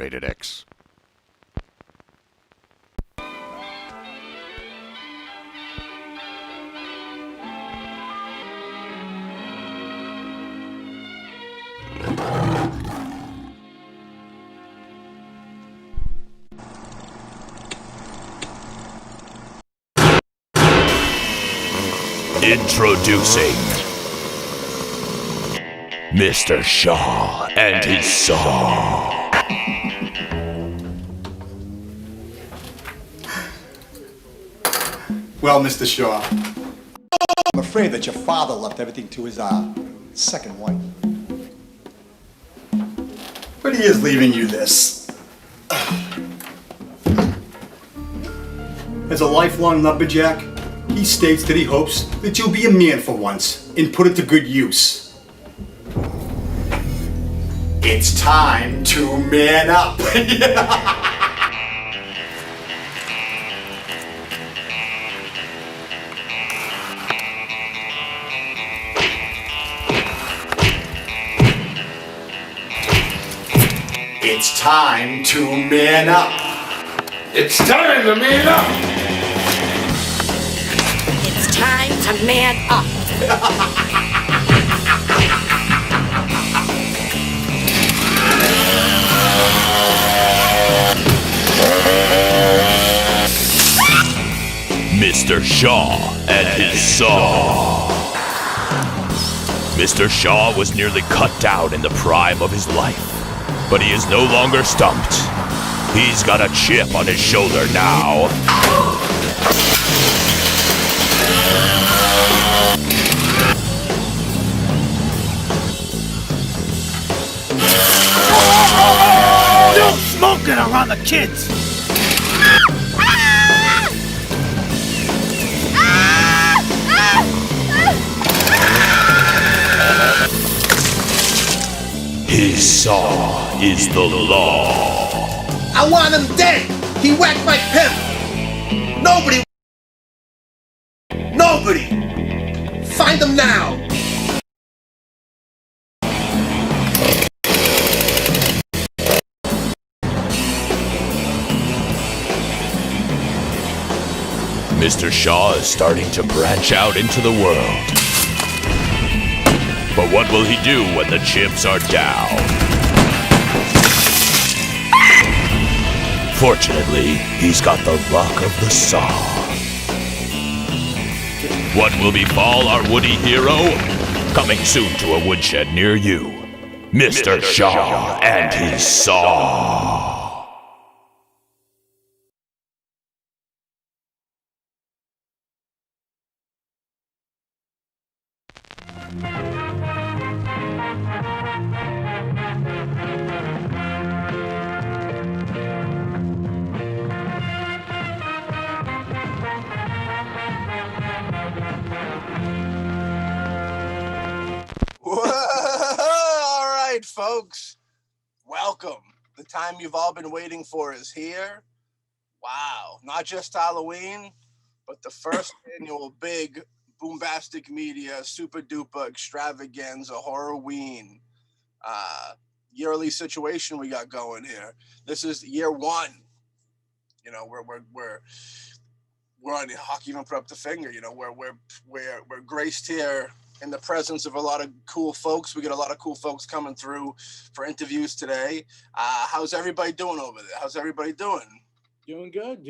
Rated X. Introducing Mr. Shaw and his saw. Well, Mr. Shaw, I'm afraid that your father left everything to his second wife. But he is leaving you this. As a lifelong lumberjack, he states that he hopes that you'll be a man for once and put it to good use. It's time to man up. It's time to man up. It's time to man up. It's time to man up. Mr. Shaw and his saw. Mr. Shaw was nearly cut down in the prime of his life, but he is no longer stumped. He's got a chip on his shoulder now. Don't smoke it around the kids! His saw is the law. I want him dead! He whacked my pimp! Nobody! Find him now! Mr. Shaw is starting to branch out into the world. But what will he do when the chips are down? Fortunately, he's got the luck of the saw. What will befall our woody hero? Coming soon to a woodshed near you. Mr. Shaw and his saw. All right, folks. Welcome. The time you've all been waiting for is here. Wow. Not just Halloween, but the first annual big BoomBastic Media Super Duper Extravaganza HoRRoRWEEN yearly situation we got going here. This is year one. You know, we're on hockey, even put up the finger. You know, we're graced here in the presence of a lot of cool folks. We get a lot of cool folks coming through for interviews today. How's everybody doing over there? How's everybody doing? Doing good.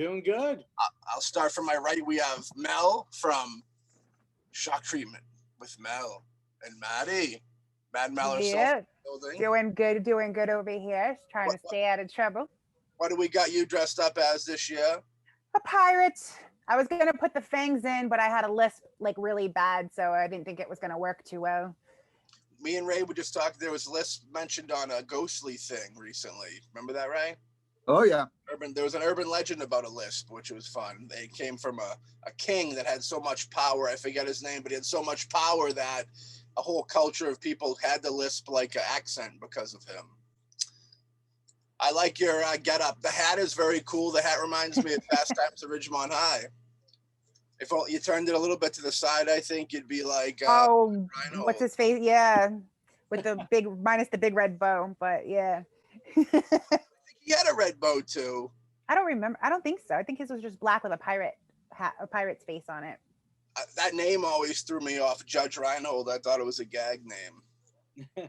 I'll start from my right. We have Mel from Shock Treatment with Mel and Maddie. Mad Mel herself. Doing good over here. Trying to stay out of trouble. What do we got you dressed up as this year? A pirate. I was gonna put the fangs in, but I had a lisp like really bad, so I didn't think it was gonna work too well. Me and Ray were just talking. There was lisp mentioned on a ghostly thing recently. Remember that, Ray? Oh yeah. There was an urban legend about a lisp, which was fun. They came from a king that had so much power. I forget his name, but he had so much power that a whole culture of people had the lisp like accent because of him. I like your get up. The hat is very cool. The hat reminds me of Fast Times at Ridgemont High. If you turned it a little bit to the side, I think you'd be like Rhino. Rhino. What's his face? Yeah, with the big minus the big red bow, but yeah. He red bow too. I don't remember. I don't think so. I think his was just black with a pirate hat, a pirate's face on it. That name always threw me off. Judge Reinhold. I thought it was a gag name.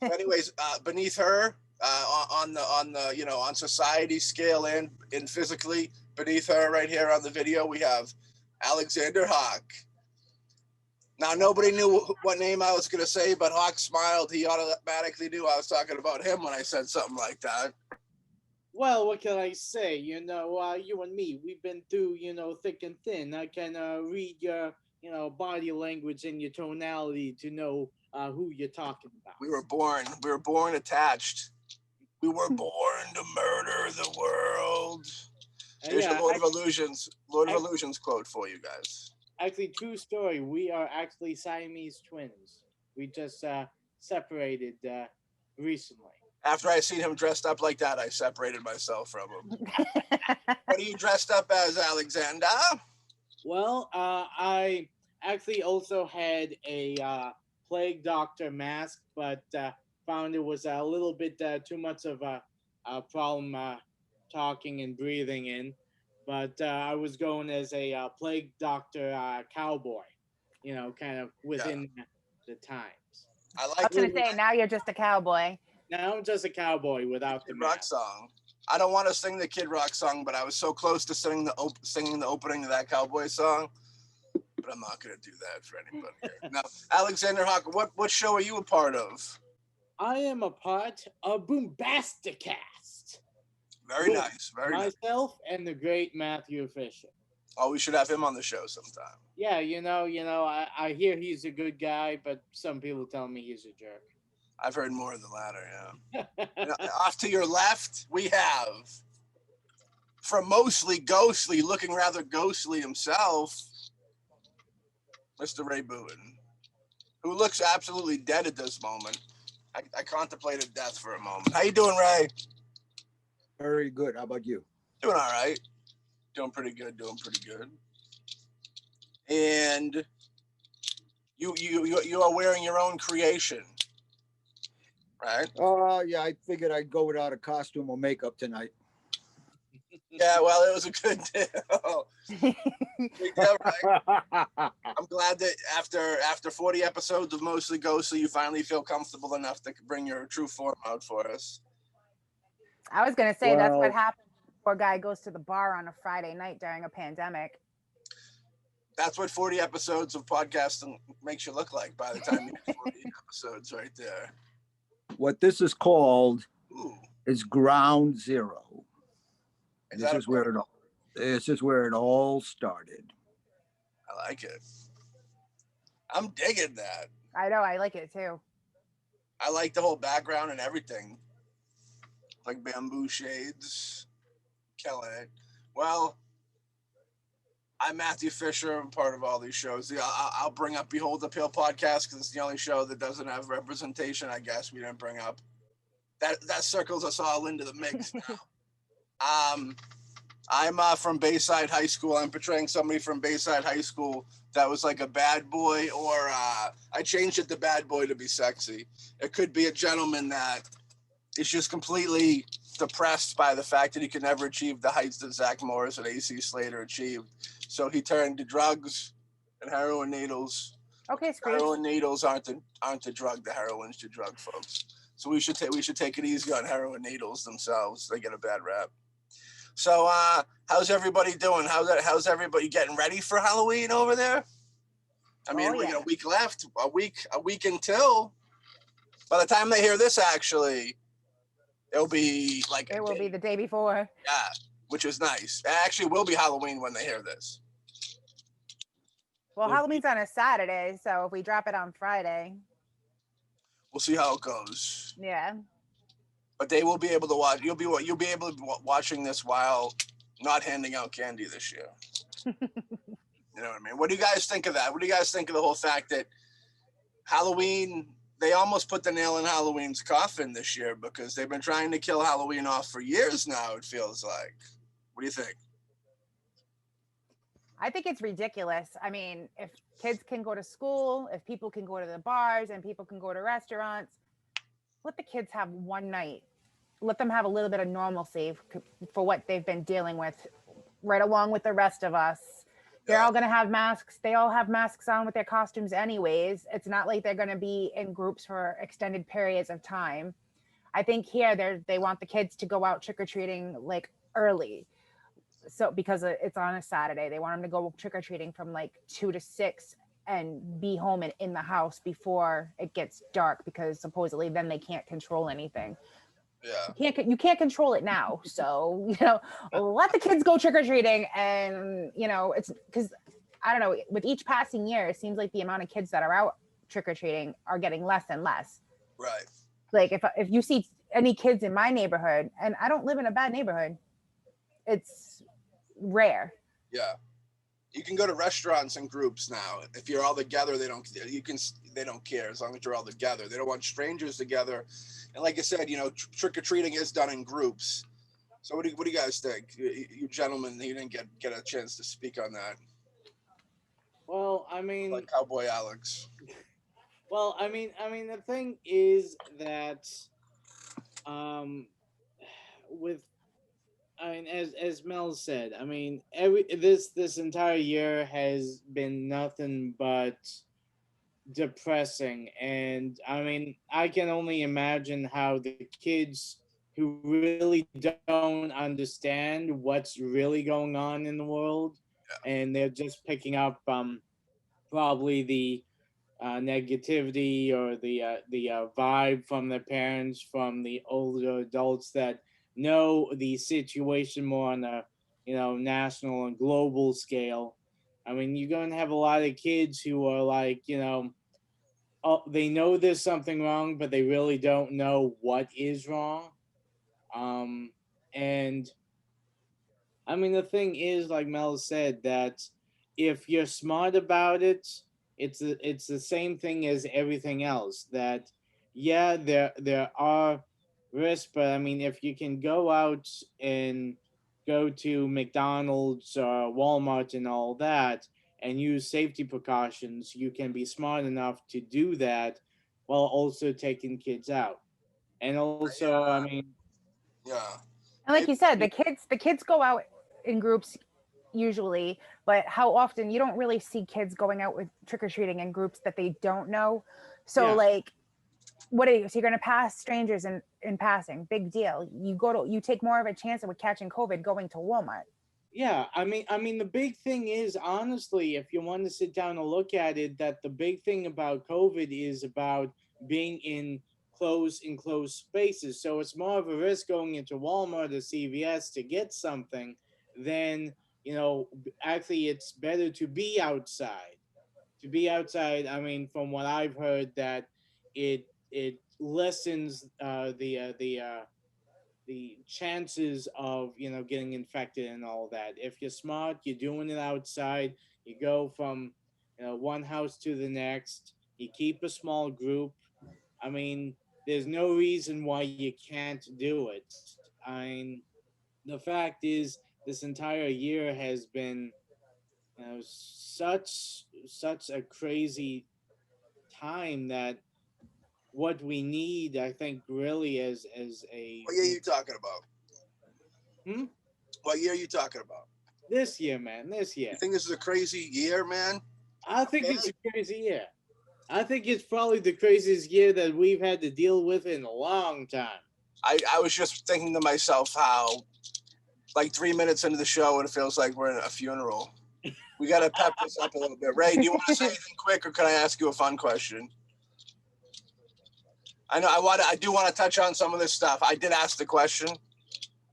Anyways, beneath her, on the on society scale and physically beneath her, right here on the video, we have Alexander Hawk. Now nobody knew what name I was gonna say, but Hawk smiled. He automatically knew I was talking about him when I said something like that. Well, what can I say? You and me, we've been through, thick and thin. I can read your, body language and your tonality to know who you're talking about. We were born attached. We were born to murder the world. Here's your Lord of Illusions quote for you guys. Actually, true story. We are actually Siamese twins. We just separated recently. After I seen him dressed up like that, I separated myself from him. What are you dressed up as, Alexander? Well, I actually also had a plague doctor mask, but found it was a little bit too much of a problem talking and breathing in. But I was going as a plague doctor cowboy, kind of within the times. I was going to say, now you're just a cowboy. Now I'm just a cowboy without the rock song. I don't want to sing the Kid Rock song, but I was so close to singing the opening to that cowboy song. But I'm not going to do that for anybody here. Now, Alexander Hawk, what show are you a part of? I am a part of BoomBastic's. Very nice. Very nice. Myself and the great Matthew Fisher. Oh, we should have him on the show sometime. Yeah, I hear he's a good guy, but some people tell me he's a jerk. I've heard more of the latter, yeah. Off to your left, we have, from mostly ghostly, looking rather ghostly himself, Mr. Ray Boone, who looks absolutely dead at this moment. I contemplated death for a moment. How you doing, Ray? Very good. How about you? Doing all right. Doing pretty good. And you are wearing your own creation. Right? Yeah, I figured I'd go without a costume or makeup tonight. Yeah, well, it was a good deal. Right? I'm glad that after 40 episodes of Mostly Ghostly, you finally feel comfortable enough to bring your true form out for us. I was going to say, that's what happens when a poor guy goes to the bar on a Friday night during a pandemic. That's what 40 episodes of podcasting makes you look like by the time you get 40 episodes right there. What this is called is ground zero. This is where it all started. I like it. I'm digging that. I know, I like it too. I like the whole background and everything. Like bamboo shades. Killing it. Well, I'm Matthew Fisher. I'm part of all these shows. I'll bring up Behold the Pale podcast because it's the only show that doesn't have representation, I guess, we didn't bring up. That circles us all into the mix now. I'm from Bayside High School. I'm portraying somebody from Bayside High School that was like a bad boy, or I changed it to bad boy to be sexy. It could be a gentleman that is just completely depressed by the fact that he could never achieve the heights that Zach Morris and AC Slater achieved. So he turned to drugs and heroin needles. Okay, Screech. Heroin needles aren't the drug. The heroin's the drug, folks. So we should take it easy on heroin needles themselves. They get a bad rap. So how's everybody doing? How's everybody getting ready for Halloween over there? I mean, we got a week left. A week until. By the time they hear this, actually, it'll be like it will be the day before. Yeah, which is nice. It actually will be Halloween when they hear this. Well, Halloween's on a Saturday, so if we drop it on Friday, we'll see how it goes. Yeah. But they will be able to watch. You'll be able to be watching this while not handing out candy this year. You know what I mean? What do you guys think of that? What do you guys think of the whole fact that Halloween? They almost put the nail in Halloween's coffin this year because they've been trying to kill Halloween off for years now. It feels like. What do you think? I think it's ridiculous. I mean, if kids can go to school, if people can go to the bars and people can go to restaurants, let the kids have one night let them have a little bit of normalcy for what they've been dealing with, right along with the rest of us. They're all going to have masks. They all have masks on with their costumes anyways. It's not like they're going to be in groups for extended periods of time. I think here they want the kids to go out trick-or-treating like early. So because it's on a Saturday, they want them to go trick-or-treating from like 2 to 6 and be home and in the house before it gets dark, because supposedly then they can't control anything. Yeah. You can't control it now. So, let the kids go trick-or-treating. And, it's because, I don't know, with each passing year, it seems like the amount of kids that are out trick-or-treating are getting less and less. Right. Like if you see any kids in my neighborhood, and I don't live in a bad neighborhood, it's rare. Yeah. You can go to restaurants in groups now. If you're all together, they don't care as long as you're all together. They don't want strangers together. And like I said, trick-or-treating is done in groups. So what do you guys think? You gentlemen, you didn't get a chance to speak on that. Well, I mean, like Cowboy Alex. Well, I mean, the thing is that, with, as Mel said, I mean, this entire year has been nothing but depressing, and I mean, I can only imagine how the kids who really don't understand what's really going on in the world, and they're just picking up probably the negativity or the vibe from their parents, from the older adults that know the situation more on a national and global scale. I mean, you're going to have a lot of kids who are like, they know there's something wrong, but they really don't know what is wrong. And I mean, the thing is, like Mel said, that if you're smart about it, it's the same thing as everything else. That yeah, there are risks, but I mean, if you can go out and go to McDonald's or Walmart and all that, and use safety precautions, you can be smart enough to do that while also taking kids out. And also, I mean, Yeah. And like you said, the kids go out in groups usually, but how often you don't really see kids going out with trick-or-treating in groups that they don't know. So like, so you're going to pass strangers in passing, big deal. You take more of a chance of catching COVID going to Walmart. Yeah, I mean, the big thing is, honestly, if you want to sit down and look at it, that the big thing about COVID is about being in enclosed spaces. So it's more of a risk going into Walmart or CVS to get something than, actually it's better to be outside. To be outside, I mean, from what I've heard, that it lessens the chances of getting infected and all that. If you're smart, you're doing it outside. You go from one house to the next. You keep a small group. I mean, there's no reason why you can't do it. I mean, the fact is, this entire year has been such a crazy time that what we need, I think, really is a. What year are you talking about? Hmm? What year are you talking about? This year, man. This year. You think this is a crazy year, man? I think it's a crazy year. I think it's probably the craziest year that we've had to deal with in a long time. I was just thinking to myself how, like 3 minutes into the show, it feels like we're in a funeral. We got to pep this up a little bit. Ray, do you want to say anything quick, or can I ask you a fun question? I do want to touch on some of this stuff. I did ask the question.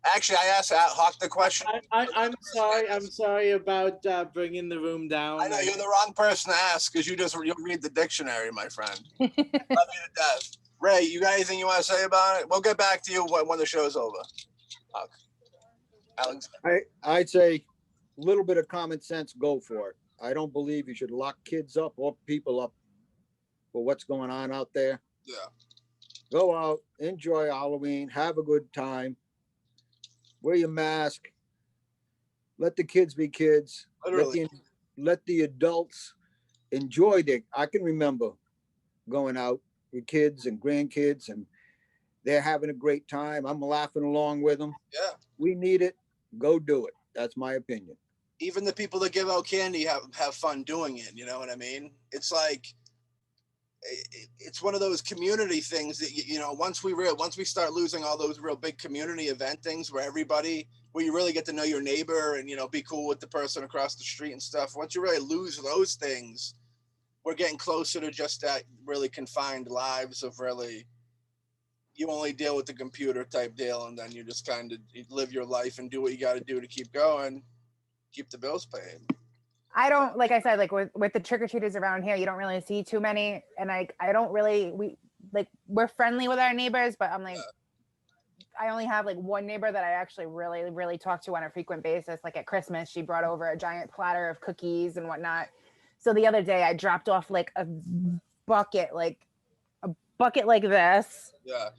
Actually, I asked Hawk the question. I'm sorry about bringing the room down. I know you're the wrong person to ask, because you'll read the dictionary, my friend. Love you to death. Ray, you got anything you want to say about it? We'll get back to you when the show's over. Hawk. Alex. I'd say a little bit of common sense, go for it. I don't believe you should lock kids up or people up for what's going on out there. Yeah. Go out, enjoy Halloween, have a good time, wear your mask, let the kids be kids, let the adults enjoy I can remember going out with kids and grandkids, and They're having a great time. I'm laughing along with them. Yeah. We need it. Go do it. That's my opinion. Even the people that give out candy have fun doing it. You know what I mean? It's like, it's one of those community things that, you know, once we start losing all those real big community event things where you really get to know your neighbor and, you know, be cool with the person across the street and stuff. Once you really lose those things, we're getting closer to just that really confined lives of really, you only deal with the computer type deal, and then you just kind of live your life and do what you got to do to keep going, keep the bills paid. I don't, like I said, like with the trick-or-treaters around here, you don't really see too many. And I don't really, we're friendly with our neighbors, but I'm like, I only have like one neighbor that I actually really, really talk to on a frequent basis. Like at Christmas, she brought over a giant platter of cookies and whatnot. So the other day I dropped off like a bucket like this. Yeah.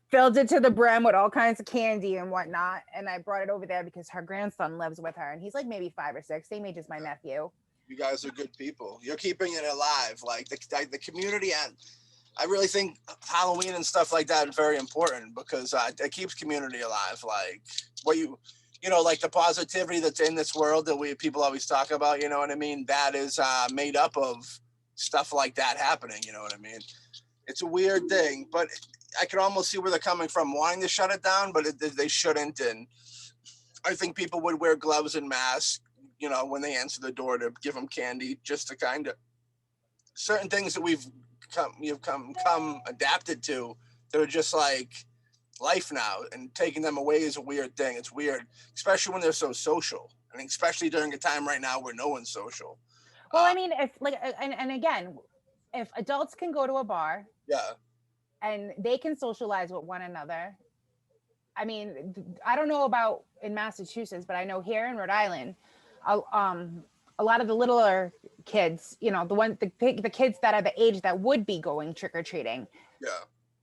Filled it to the brim with all kinds of candy and whatnot. And I brought it over there because her grandson lives with her. And he's like maybe 5 or 6, same age as my nephew. You guys are good people. You're keeping it alive. Like the community, and I really think Halloween and stuff like that is very important because it keeps community alive. Like what you know, like the positivity that's in this world that people always talk about, you know what I mean? That is made up of stuff like that happening. You know what I mean? It's a weird thing, but I can almost see where they're coming from, wanting to shut it down, but they shouldn't. And I think people would wear gloves and masks, you know, when they answer the door to give them candy, just to kind of certain things that we've come adapted to that are just like life now, and taking them away is a weird thing. It's weird, especially when they're so social, and especially during a time right now where no one's social. Well, I mean, if like, and again, if adults can go to a bar, yeah, and they can socialize with one another. I mean, I don't know about in Massachusetts, but I know here in Rhode Island, a lot of the littler kids, you know, the kids that are the age that would be going trick-or-treating. Yeah.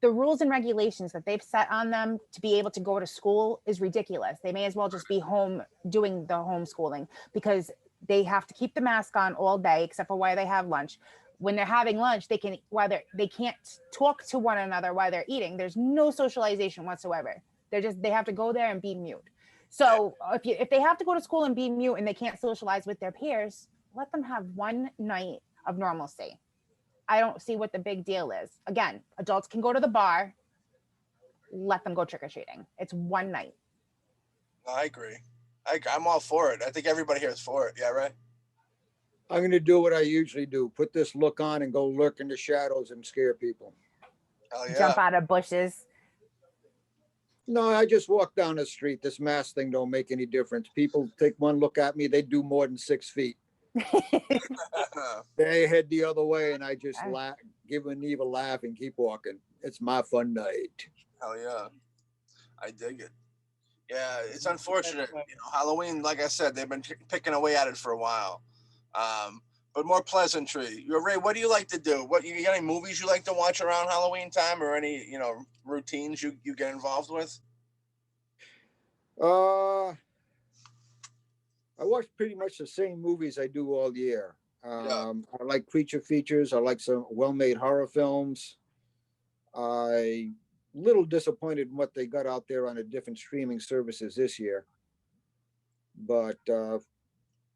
The rules and regulations that they've set on them to be able to go to school is ridiculous. They may as well just be home doing the homeschooling because they have to keep the mask on all day, except for while they have lunch. When they're having lunch, they can't talk to one another while they're eating. There's no socialization whatsoever. They have to go there and be mute. So if they have to go to school and be mute and they can't socialize with their peers, let them have one night of normalcy. I don't see what the big deal is. Again, adults can go to the bar. Let them go trick-or-treating. It's one night. I agree. I'm all for it. I think everybody here is for it. Yeah, right? I'm going to do what I usually do. Put this look on and go lurk in the shadows and scare people. Hell yeah. Jump out of bushes. No, I just walk down the street. This mask thing don't make any difference. People take one look at me, they do more than 6 feet. They head the other way, and I just laugh, give an evil laugh, and keep walking. It's my fun night. Hell yeah. I dig it. Yeah, it's unfortunate. You know, Halloween, like I said, they've been picking away at it for a while. But more pleasantry. Ray, what do you like to do? You got any movies you like to watch around Halloween time, or any, you know, routines you get involved with? I watch pretty much the same movies I do all year. I like creature features. I like some well-made horror films. I little disappointed in what they got out there on the different streaming services this year, but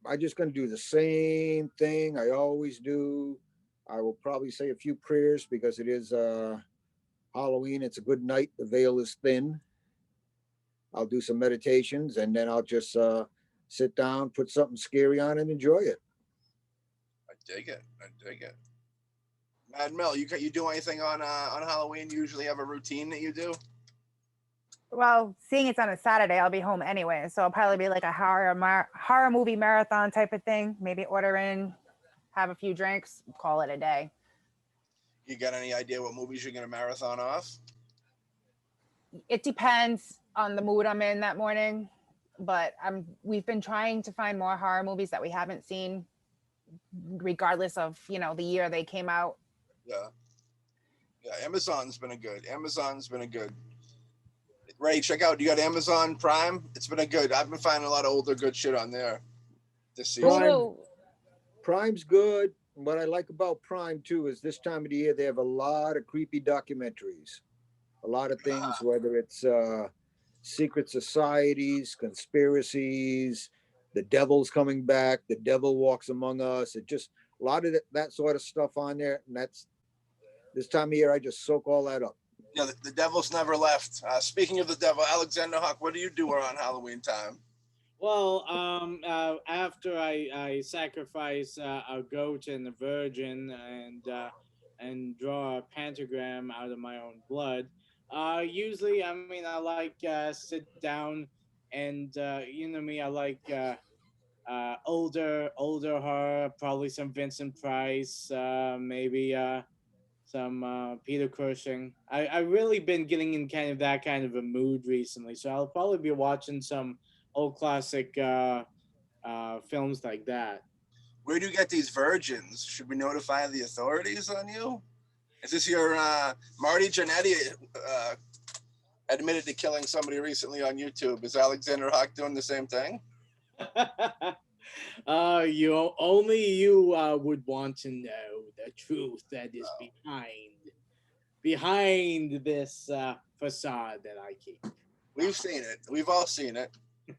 I'm just going to do the same thing I always do. I will probably say a few prayers because it is Halloween. It's a good night. The veil is thin. I'll do some meditations, and then I'll just sit down, put something scary on, and enjoy it. I dig it. Mad Mel, you do anything on Halloween? You usually have a routine that you do? Well, seeing it's on a Saturday, I'll be home anyway, so it'll probably be like a horror movie marathon type of thing. Maybe order in, have a few drinks, call it a day. You got any idea what movies you're gonna marathon off? It depends on the mood I'm in that morning, but we've been trying to find more horror movies that we haven't seen, regardless of, you know, the year they came out. Yeah, Amazon's been a good. Ray, check out. You got Amazon Prime? It's been a good. I've been finding a lot of older good shit on there this season. Prime's good. What I like about Prime too is this time of the year they have a lot of creepy documentaries. a lot of things, whether it's secret societies, conspiracies, the devil's coming back, the devil walks among us. It just a lot of that sort of stuff on there. And that's this time of year, I just soak all that up. Yeah, the devil's never left. Speaking of the devil, Alexander Hawk, what do you do around Halloween time? Well, after I sacrifice a goat and a virgin and draw a pentagram out of my own blood, usually, I mean, I like sit down and you know me, I like older horror, probably some Vincent Price, maybe some Peter Cushing. I really been getting in kind of that kind of a mood recently, so I'll probably be watching some old classic films like that. Where do you get these virgins? Should we notify the authorities on you? Is this your Marty Jannetty admitted to killing somebody recently on YouTube? Is Alexander Hawk doing the same thing? You only you would want to know the truth that is behind this facade that I keep. We've seen it. We've all seen it.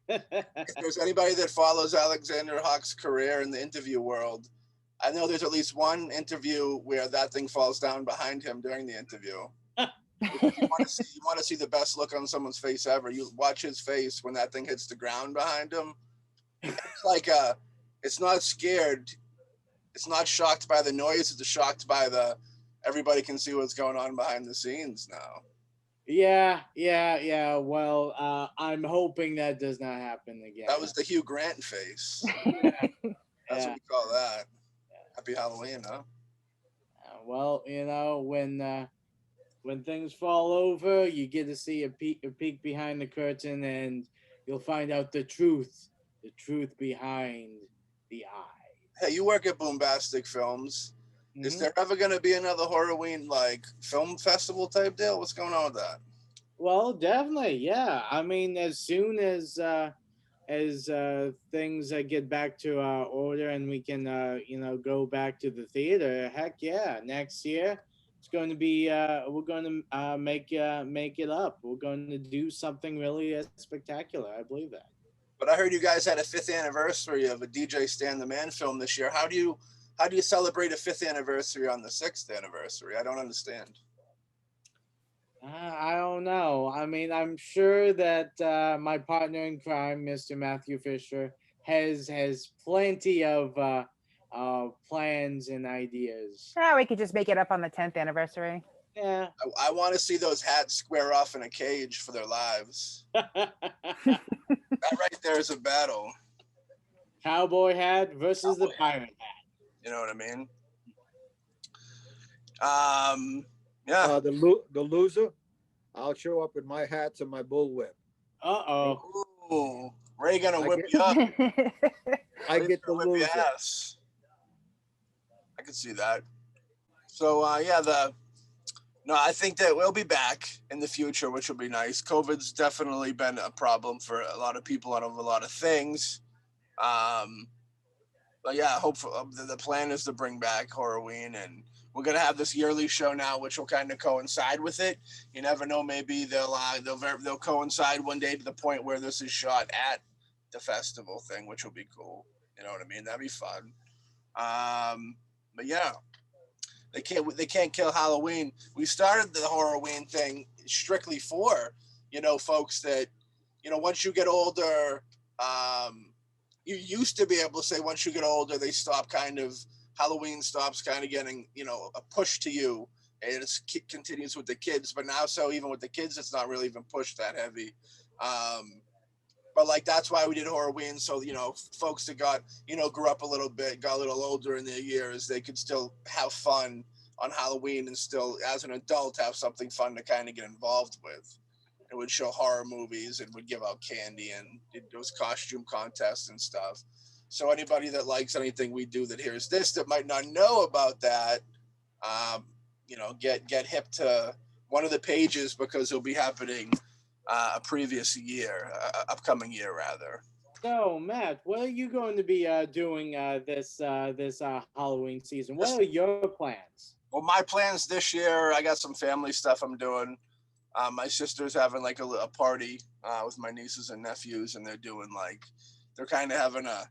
If there's anybody that follows Alexander Hawk's career in the interview world, I know there's at least one interview where that thing falls down behind him during the interview. If you want to see the best look on someone's face ever, you watch his face when that thing hits the ground behind him. It's like it's not scared. It's not shocked by the noise. It's shocked by the everybody can see what's going on behind the scenes now. Yeah. Well, I'm hoping that does not happen again. That was the Hugh Grant face. That's what we call that. Happy Halloween, huh? Well, you know, when things fall over, you get to see a peek behind the curtain, and you'll find out the truth behind the eye. Hey, you work at BoomBastic Films. Mm-hmm. Is there ever going to be another HoRRoRWEEN like film festival type deal? What's going on with that? Well, definitely, yeah. I mean, as soon as things get back to order and we can go back to the theater, heck yeah, next year it's going to be we're going to make it up. We're going to do something really spectacular. I believe that. But I heard you guys had a 5th anniversary of a DJ Stan the Man film this year. How do you celebrate a 5th anniversary on the 6th anniversary? I don't understand. I don't know. I mean, I'm sure that my partner in crime, Mr. Matthew Fisher, has plenty of plans and ideas. We could just make it up on the 10th anniversary. Yeah. I want to see those hats square off in a cage for their lives. That right there is a battle. Cowboy hat versus the pirate hat. You know what I mean? Yeah. The loser, I'll show up with my hats and my bullwhip. Ooh, Ray gonna whip you up. I get the loser. Ass. I can see that. So I think that we'll be back in the future, which will be nice. COVID's definitely been a problem for a lot of people on a lot of things. But yeah, hopefully the plan is to bring back HoRRoRWEEN, and we're gonna have this yearly show now, which will kind of coincide with it. You never know, maybe they'll coincide one day to the point where this is shot at the festival thing, which will be cool. You know what I mean? That'd be fun. But yeah, they can't kill Halloween. We started the HoRRoRWEEN thing strictly for folks that once you get older. You used to be able to say once you get older, they stop Halloween stops kind of getting, a push to you, and it continues with the kids. But now, so even with the kids, it's not really even pushed that heavy. But like, that's why we did HoRRoRWEEN. So, folks that grew up a little bit, got a little older in their years, they could still have fun on Halloween and still, as an adult, have something fun to kind of get involved with. It would show horror movies and would give out candy, and there was costume contests and stuff. So anybody that likes anything we do that hears this that might not know about that, get hip to one of the pages, because it'll be happening a previous year, upcoming year rather. So Matt, what are you going to be doing this Halloween season? What are your plans? Well, my plans this year, I got some family stuff I'm doing. My sister's having like a party with my nieces and nephews, and they're kind of having a,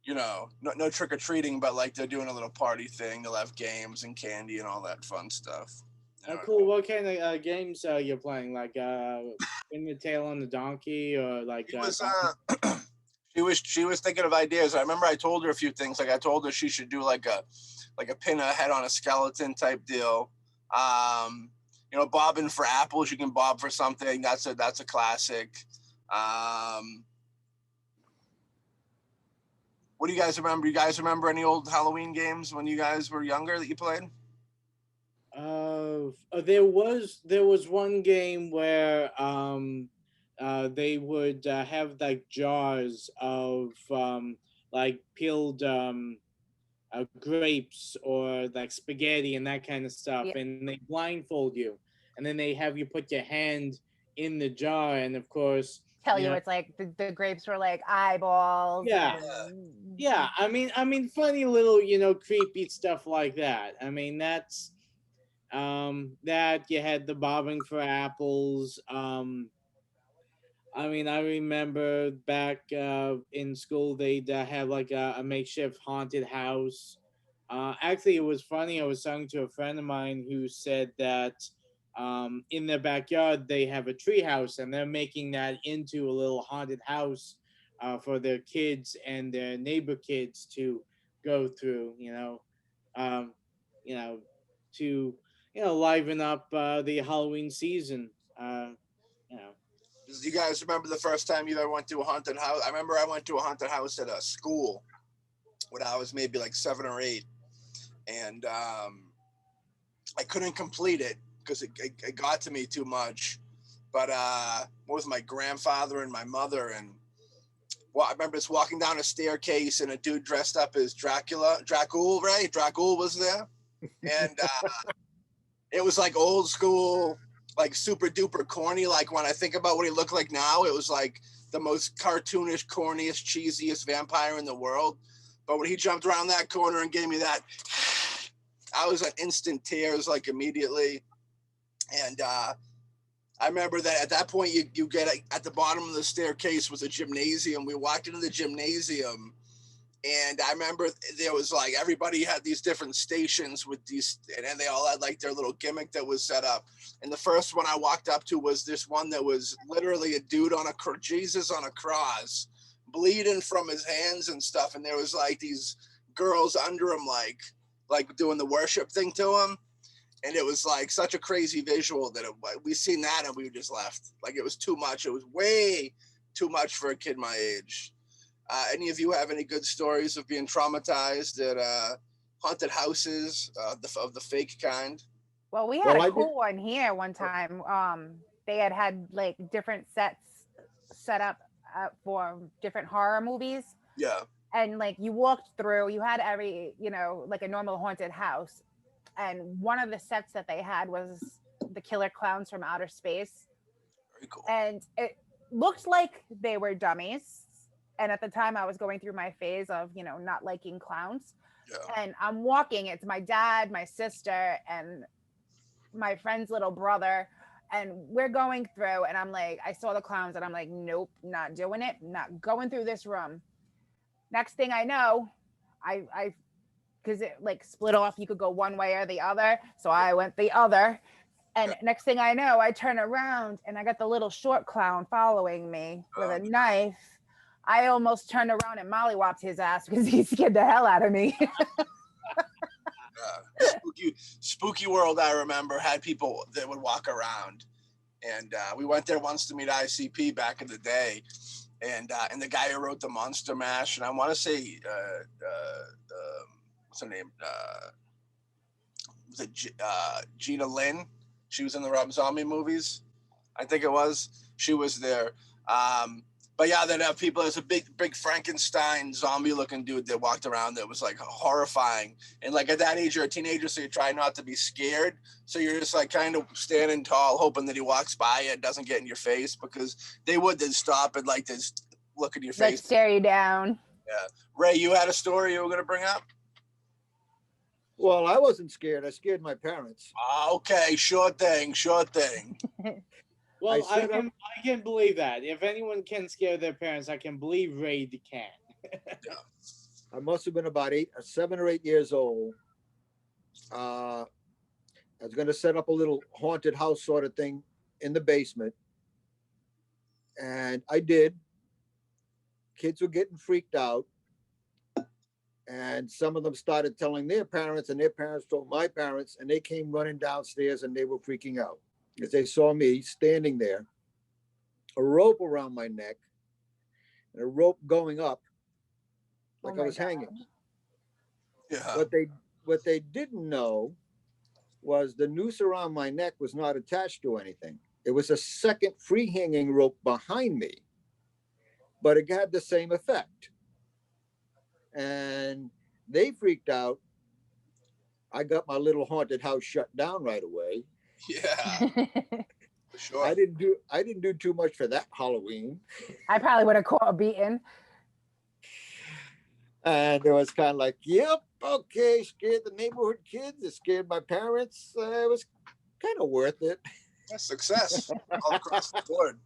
no trick or treating, but like they're doing a little party thing. They'll have games and candy and all that fun stuff. Cool. What kind of games you're playing? Like Pin the Tail on the Donkey, or like? She was thinking of ideas. I remember I told her a few things. Like I told her she should do like a pin a head on a skeleton type deal. Bobbing for apples. You can bob for something. That's a classic. What do you guys remember? You guys remember any old Halloween games when you guys were younger that you played? There was one game where they would have like jars of like peeled grapes or like spaghetti and that kind of stuff, and they blindfold you, and then they have you put your hand in the jar, and of course tell you it's like the grapes were like eyeballs. Yeah. I mean, funny little creepy stuff like that. I mean, that's that you had the bobbing for apples. I mean, I remember back in school they'd have like a makeshift haunted house. Actually, it was funny. I was talking to a friend of mine who said that in their backyard they have a tree house, and they're making that into a little haunted house for their kids and their neighbor kids to go through. To liven up the Halloween season. Do you guys remember the first time you ever went to a haunted house? I remember I went to a haunted house at a school when I was maybe like 7 or 8, and I couldn't complete it because it got to me too much. But with my grandfather and my mother, and I remember just walking down a staircase and a dude dressed up as Dracul, right? Dracul was there, and it was like old school, like super duper corny. Like when I think about what he looked like now, it was like the most cartoonish, corniest, cheesiest vampire in the world. But when he jumped around that corner and gave me that, I was in instant tears, like immediately. And I remember that at that point, you get at the bottom of the staircase was a gymnasium. We walked into the gymnasium, and I remember there was like everybody had these different stations with these, and they all had like their little gimmick that was set up. And the first one I walked up to was this one that was literally a dude Jesus on a cross, bleeding from his hands and stuff. And there was like these girls under him, like doing the worship thing to him. And it was like such a crazy visual that we seen that and we just left. Like it was too much. It was way too much for a kid my age. Any of you have any good stories of being traumatized at haunted houses of the fake kind? Well, we had a cool one here one time. They had like different sets set up for different horror movies. Yeah. And like you walked through, you had every, like a normal haunted house. And one of the sets that they had was the killer clowns from outer space. Very cool. And it looked like they were dummies. And at the time I was going through my phase of, not liking clowns. Yeah. And I'm walking, it's my dad, my sister, and my friend's little brother. And we're going through, and I'm like, I saw the clowns, and I'm like, nope, not doing it, not going through this room. Next thing I know, because it like split off, you could go one way or the other. So I went the other. And next thing I know, I turn around and I got the little short clown following me with a knife. I almost turned around and mollywopped his ass because he scared the hell out of me. Spooky World, I remember, had people that would walk around. And we went there once to meet ICP back in the day. And the guy who wrote the Monster Mash, and I want to say, what's her name? Was it Gina Lynn? She was in the Rob Zombie movies, I think it was. She was there. But yeah, they'd have people. There's a big Frankenstein zombie-looking dude that walked around that was like horrifying. And like at that age, you're a teenager, so you try not to be scared. So you're just like kind of standing tall, hoping that he walks by and doesn't get in your face, because they would then stop and like just look at your face, like stare you down. Yeah, Ray, you had a story you were gonna bring up? Well, I wasn't scared. I scared my parents. Okay, sure thing, sure thing. Well, I set up- can believe that. If anyone can scare their parents, I can believe Raid can. I must have been about 7 or 8 years old. I was going to set up a little haunted house sort of thing in the basement. And I did. Kids were getting freaked out. And some of them started telling their parents, and their parents told my parents, and they came running downstairs and they were freaking out because they saw me standing there, a rope around my neck, and a rope going up like I was hanging. Yeah. What they didn't know was the noose around my neck was not attached to anything. It was a second free hanging rope behind me, but it had the same effect. And they freaked out. I got my little haunted house shut down right away. Yeah. For sure. I didn't do too much for that Halloween. I probably would have caught a beating. And it was kind of like, yep, okay, scared the neighborhood kids, it scared my parents. It was kind of worth it. That's success all across the board.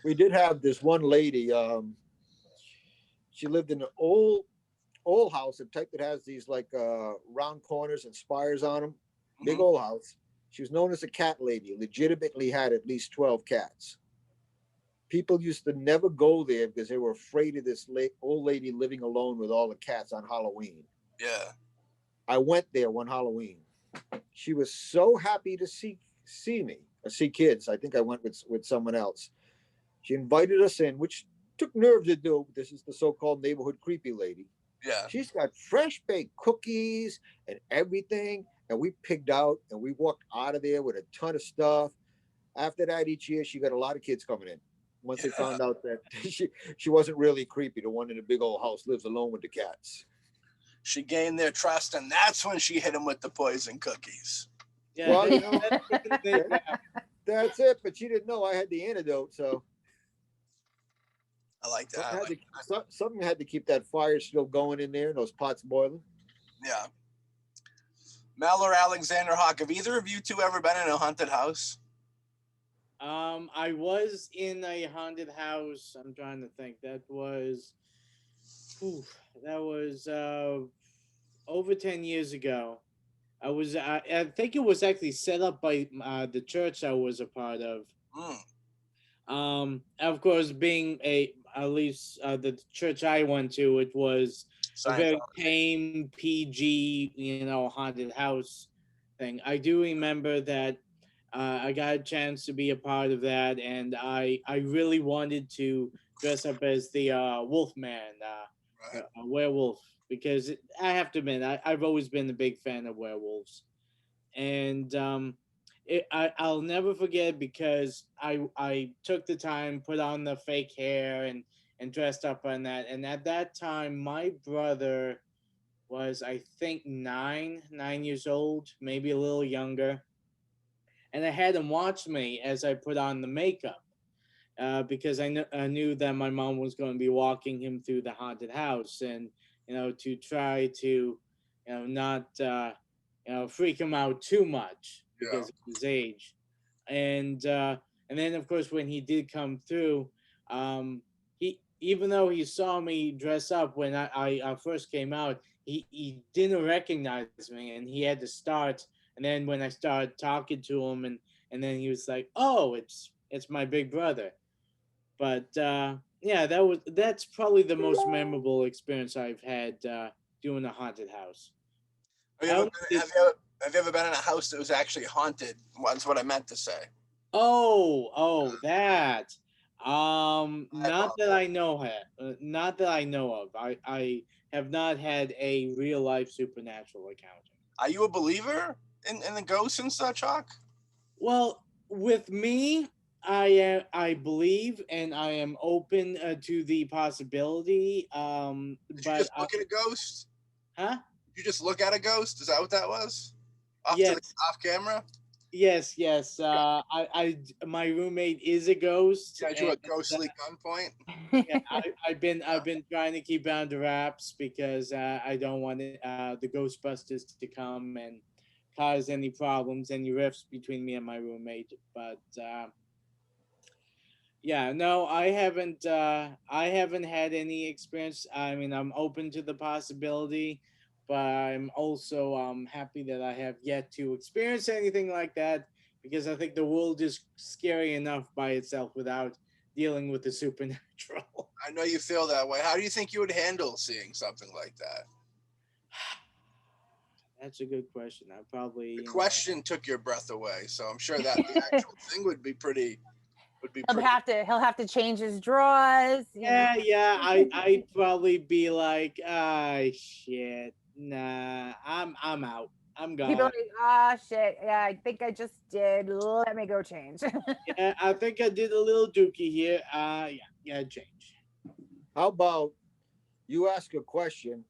We did have this one lady. She lived in an old house, a type that has these like round corners and spires on them. Big old house. She was known as a cat lady. Legitimately had at least 12 cats. People used to never go there because they were afraid of this old lady living alone with all the cats on Halloween. Yeah. I went there one Halloween. She was so happy to see me, or see kids. I think I went with someone else. She invited us in, which took nerve to do. This is the so-called neighborhood creepy lady. Yeah. She's got fresh baked cookies and everything. And we pigged out and we walked out of there with a ton of stuff. After that, each year, she got a lot of kids coming in. Once they found out that she wasn't really creepy. The one in the big old house lives alone with the cats. She gained their trust, and that's when she hit him with the poison cookies. Yeah, Well, you know, that's it. But she didn't know I had the antidote, so I like that. Something had to keep that fire still going in there and those pots boiling. Yeah. Mel or Alexander Hawk, have either of you two ever been in a haunted house? I was in a haunted house. I'm trying to think. That was over 10 years ago. I think it was actually set up by the church I was a part of. Of course, being at least the church I went to, it was a very tame PG, haunted house thing. I do remember that I got a chance to be a part of that, and I really wanted to dress up as the Wolfman, a werewolf, because I have to admit, I've always been a big fan of werewolves. And I'll never forget because I took the time, put on the fake hair and dressed up on that. And at that time, my brother was, I think, 9 years old, maybe a little younger. And I had him watch me as I put on the makeup because I knew that my mom was going to be walking him through the haunted house, and to try to not freak him out too much because of his age. And then of course when he did come through, he, even though he saw me dress up when I first came out, he didn't recognize me, and he had to start. And then when I started talking to him, and then he was like, "Oh, it's my big brother." But yeah, that's probably the most memorable experience I've had doing a haunted house. Have you ever been in a house that was actually haunted? That's what I meant to say. That. Not that I know not that I know of. I have not had a real life supernatural encounter. Are you a believer in the ghosts and such, Hawk? Well, with me, I believe, and I am open to the possibility. Did you just look at a ghost? Huh? Did you just look at a ghost? Is that what that was? Yes. Off camera? Yes, yes. My roommate is a ghost. Got you a and, ghostly gunpoint. yeah, I've been trying to keep it under wraps because I don't want the Ghostbusters to come and cause any problems, any rifts between me and my roommate. But yeah, no, I haven't. I haven't had any experience. I mean, I'm open to the possibility, but I'm also happy that I have yet to experience anything like that because I think the world is scary enough by itself without dealing with the supernatural. I know you feel that way. How do you think you would handle seeing something like that? That's a good question. I probably The question took your breath away, so I'm sure that the actual thing would be pretty. He'll have to change his drawers. Yeah. I'd probably be like, ah, shit, nah, I'm out. I'm People gone. are like, ah, shit. Yeah, I think I just did. Let me go change. Yeah, I think I did a little dookie here. Yeah, change. How about you ask a question?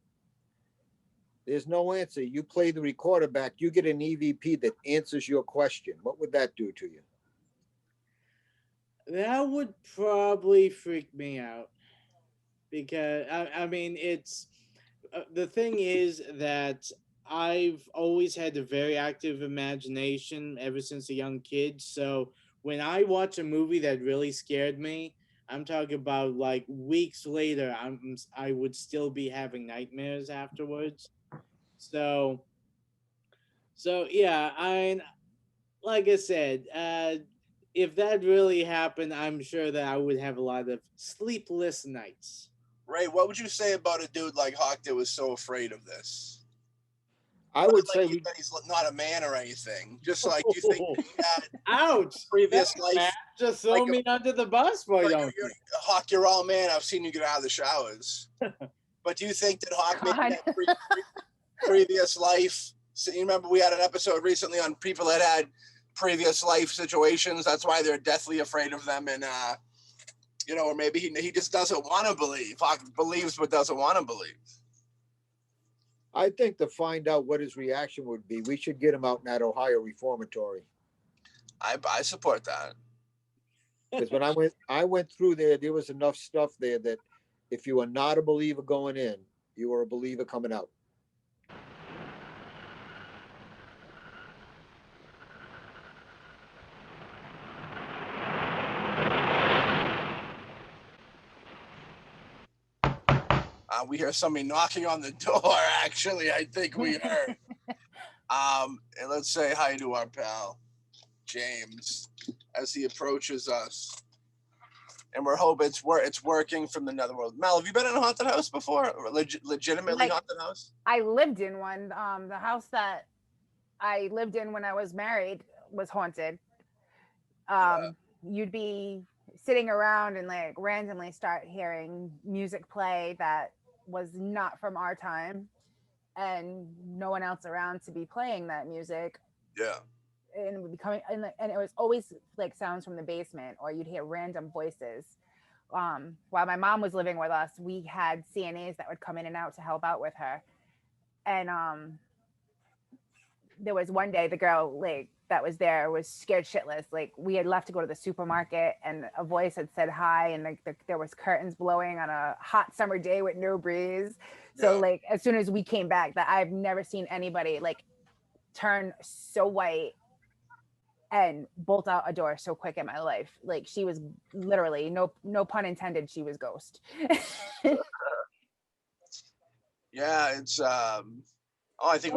There's no answer. You play the recorder back. You get an EVP that answers your question. What would that do to you? That would probably freak me out because I mean it's the thing is that I've always had a very active imagination ever since a young kid. So when I watch a movie that really scared me, I'm talking about like weeks later, I would still be having nightmares afterwards. So yeah, like I said, if that really happened, I'm sure that I would have a lot of sleepless nights. Ray, what would you say about a dude like Hawk that was so afraid of this? I would Not say like that he's not a man or anything. Just like you think he had Ouch! previous Thanks, man. life. Just throw like me under the bus, why don't you? Hawk, you're all man. I've seen you get out of the showers. But do you think that Hawk maybe had previous life? So you remember we had an episode recently on people that had previous life situations. That's why they're deathly afraid of them, and or maybe he just doesn't want to believe. Hawk believes but doesn't want to believe. I think to find out what his reaction would be, we should get him out in that Ohio reformatory. I support that. Because when I went through there was enough stuff there that if you were not a believer going in, you were a believer coming out. We hear somebody knocking on the door. Actually, I think we heard. And let's say hi to our pal James as he approaches us. And we're hoping it's working from the netherworld. Mel, have you been in a haunted house before? Legitimately haunted house? I lived in one. The house that I lived in when I was married was haunted. You'd be sitting around and like randomly start hearing music play that was not from our time, and no one else around to be playing that music. Yeah. And it would be coming, and it was always like sounds from the basement, or you'd hear random voices. While my mom was living with us, we had CNAs that would come in and out to help out with her. And there was one day the girl like that was there was scared shitless. Like we had left to go to the supermarket, and a voice had said hi, and like there was curtains blowing on a hot summer day with no breeze. So like as soon as we came back, that I've never seen anybody like turn so white and bolt out a door so quick in my life. Like she was literally, no pun intended, she was ghost. Yeah, it's I think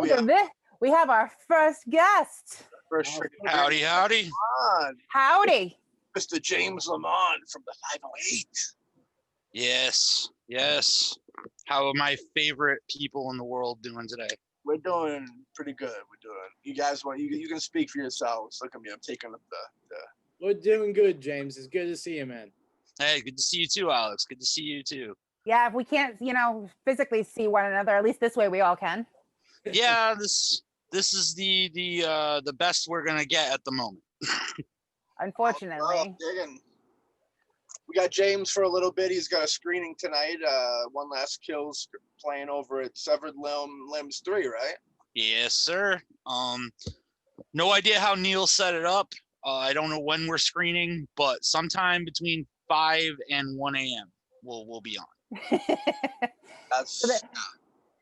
we have our first guest. Howdy. Howdy. Mr. James Lamont from the 508. Yes. How are my favorite people in the world doing today? We're doing pretty good. You guys you can speak for yourselves. Look at me. I'm taking up the We're doing good, James. It's good to see you, man. Hey, good to see you too, Alex. Good to see you too. Yeah, if we can't, physically see one another, at least this way we all can. Yeah, this is the best we're gonna get at the moment. Unfortunately. We got James for a little bit. He's got a screening tonight. One Last Kills playing over at Severed Limbs 3, right? Yes, sir. No idea how Neil set it up. I don't know when we're screening, but sometime between 5 and 1 a.m. we'll be on.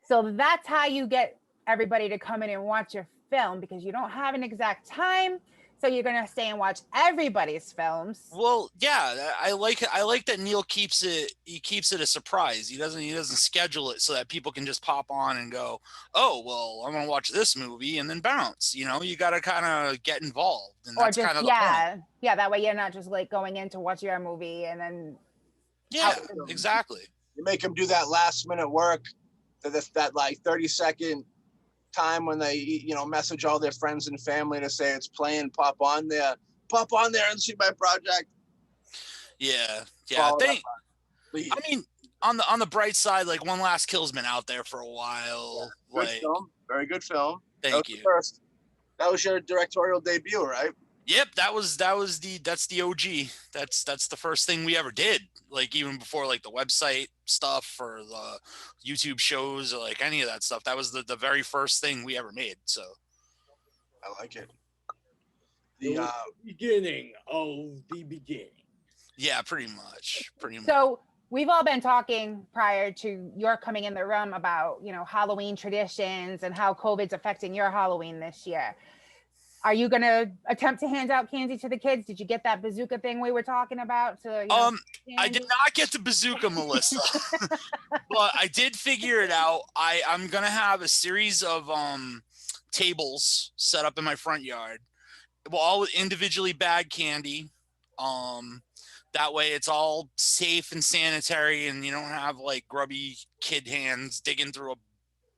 So that's how you get everybody to come in and watch your film, because you don't have an exact time. So you're gonna stay and watch everybody's films. Well, yeah, I like that Neil keeps it a surprise. He doesn't schedule it so that people can just pop on and go, oh well, I'm gonna watch this movie and then bounce. You know, you gotta kind of get involved, and Or that's just kind of the point. yeah, that way you're not just like going in to watch your movie and then exactly. You make them do that last minute work, that like 30-second time when they message all their friends and family to say it's playing, pop on there and see my project. Yeah. I mean, on the bright side, like One Last Kill's been out there for a while. Yeah, good film, very good film. Thank you. That was your directorial debut, right? Yep, that's the OG. That's the first thing we ever did. Like even before like the website stuff or the YouTube shows or like any of that stuff. That was the very first thing we ever made. So I like it. The beginning of the beginning. Yeah, pretty much. So we've all been talking prior to your coming in the room about, Halloween traditions and how COVID's affecting your Halloween this year. Are you going to attempt to hand out candy to the kids? Did you get that bazooka thing we were talking about? I did not get the bazooka, Melissa, but I did figure it out. I'm going to have a series of tables set up in my front yard, all with individually bagged candy. That way it's all safe and sanitary, and you don't have like grubby kid hands digging through a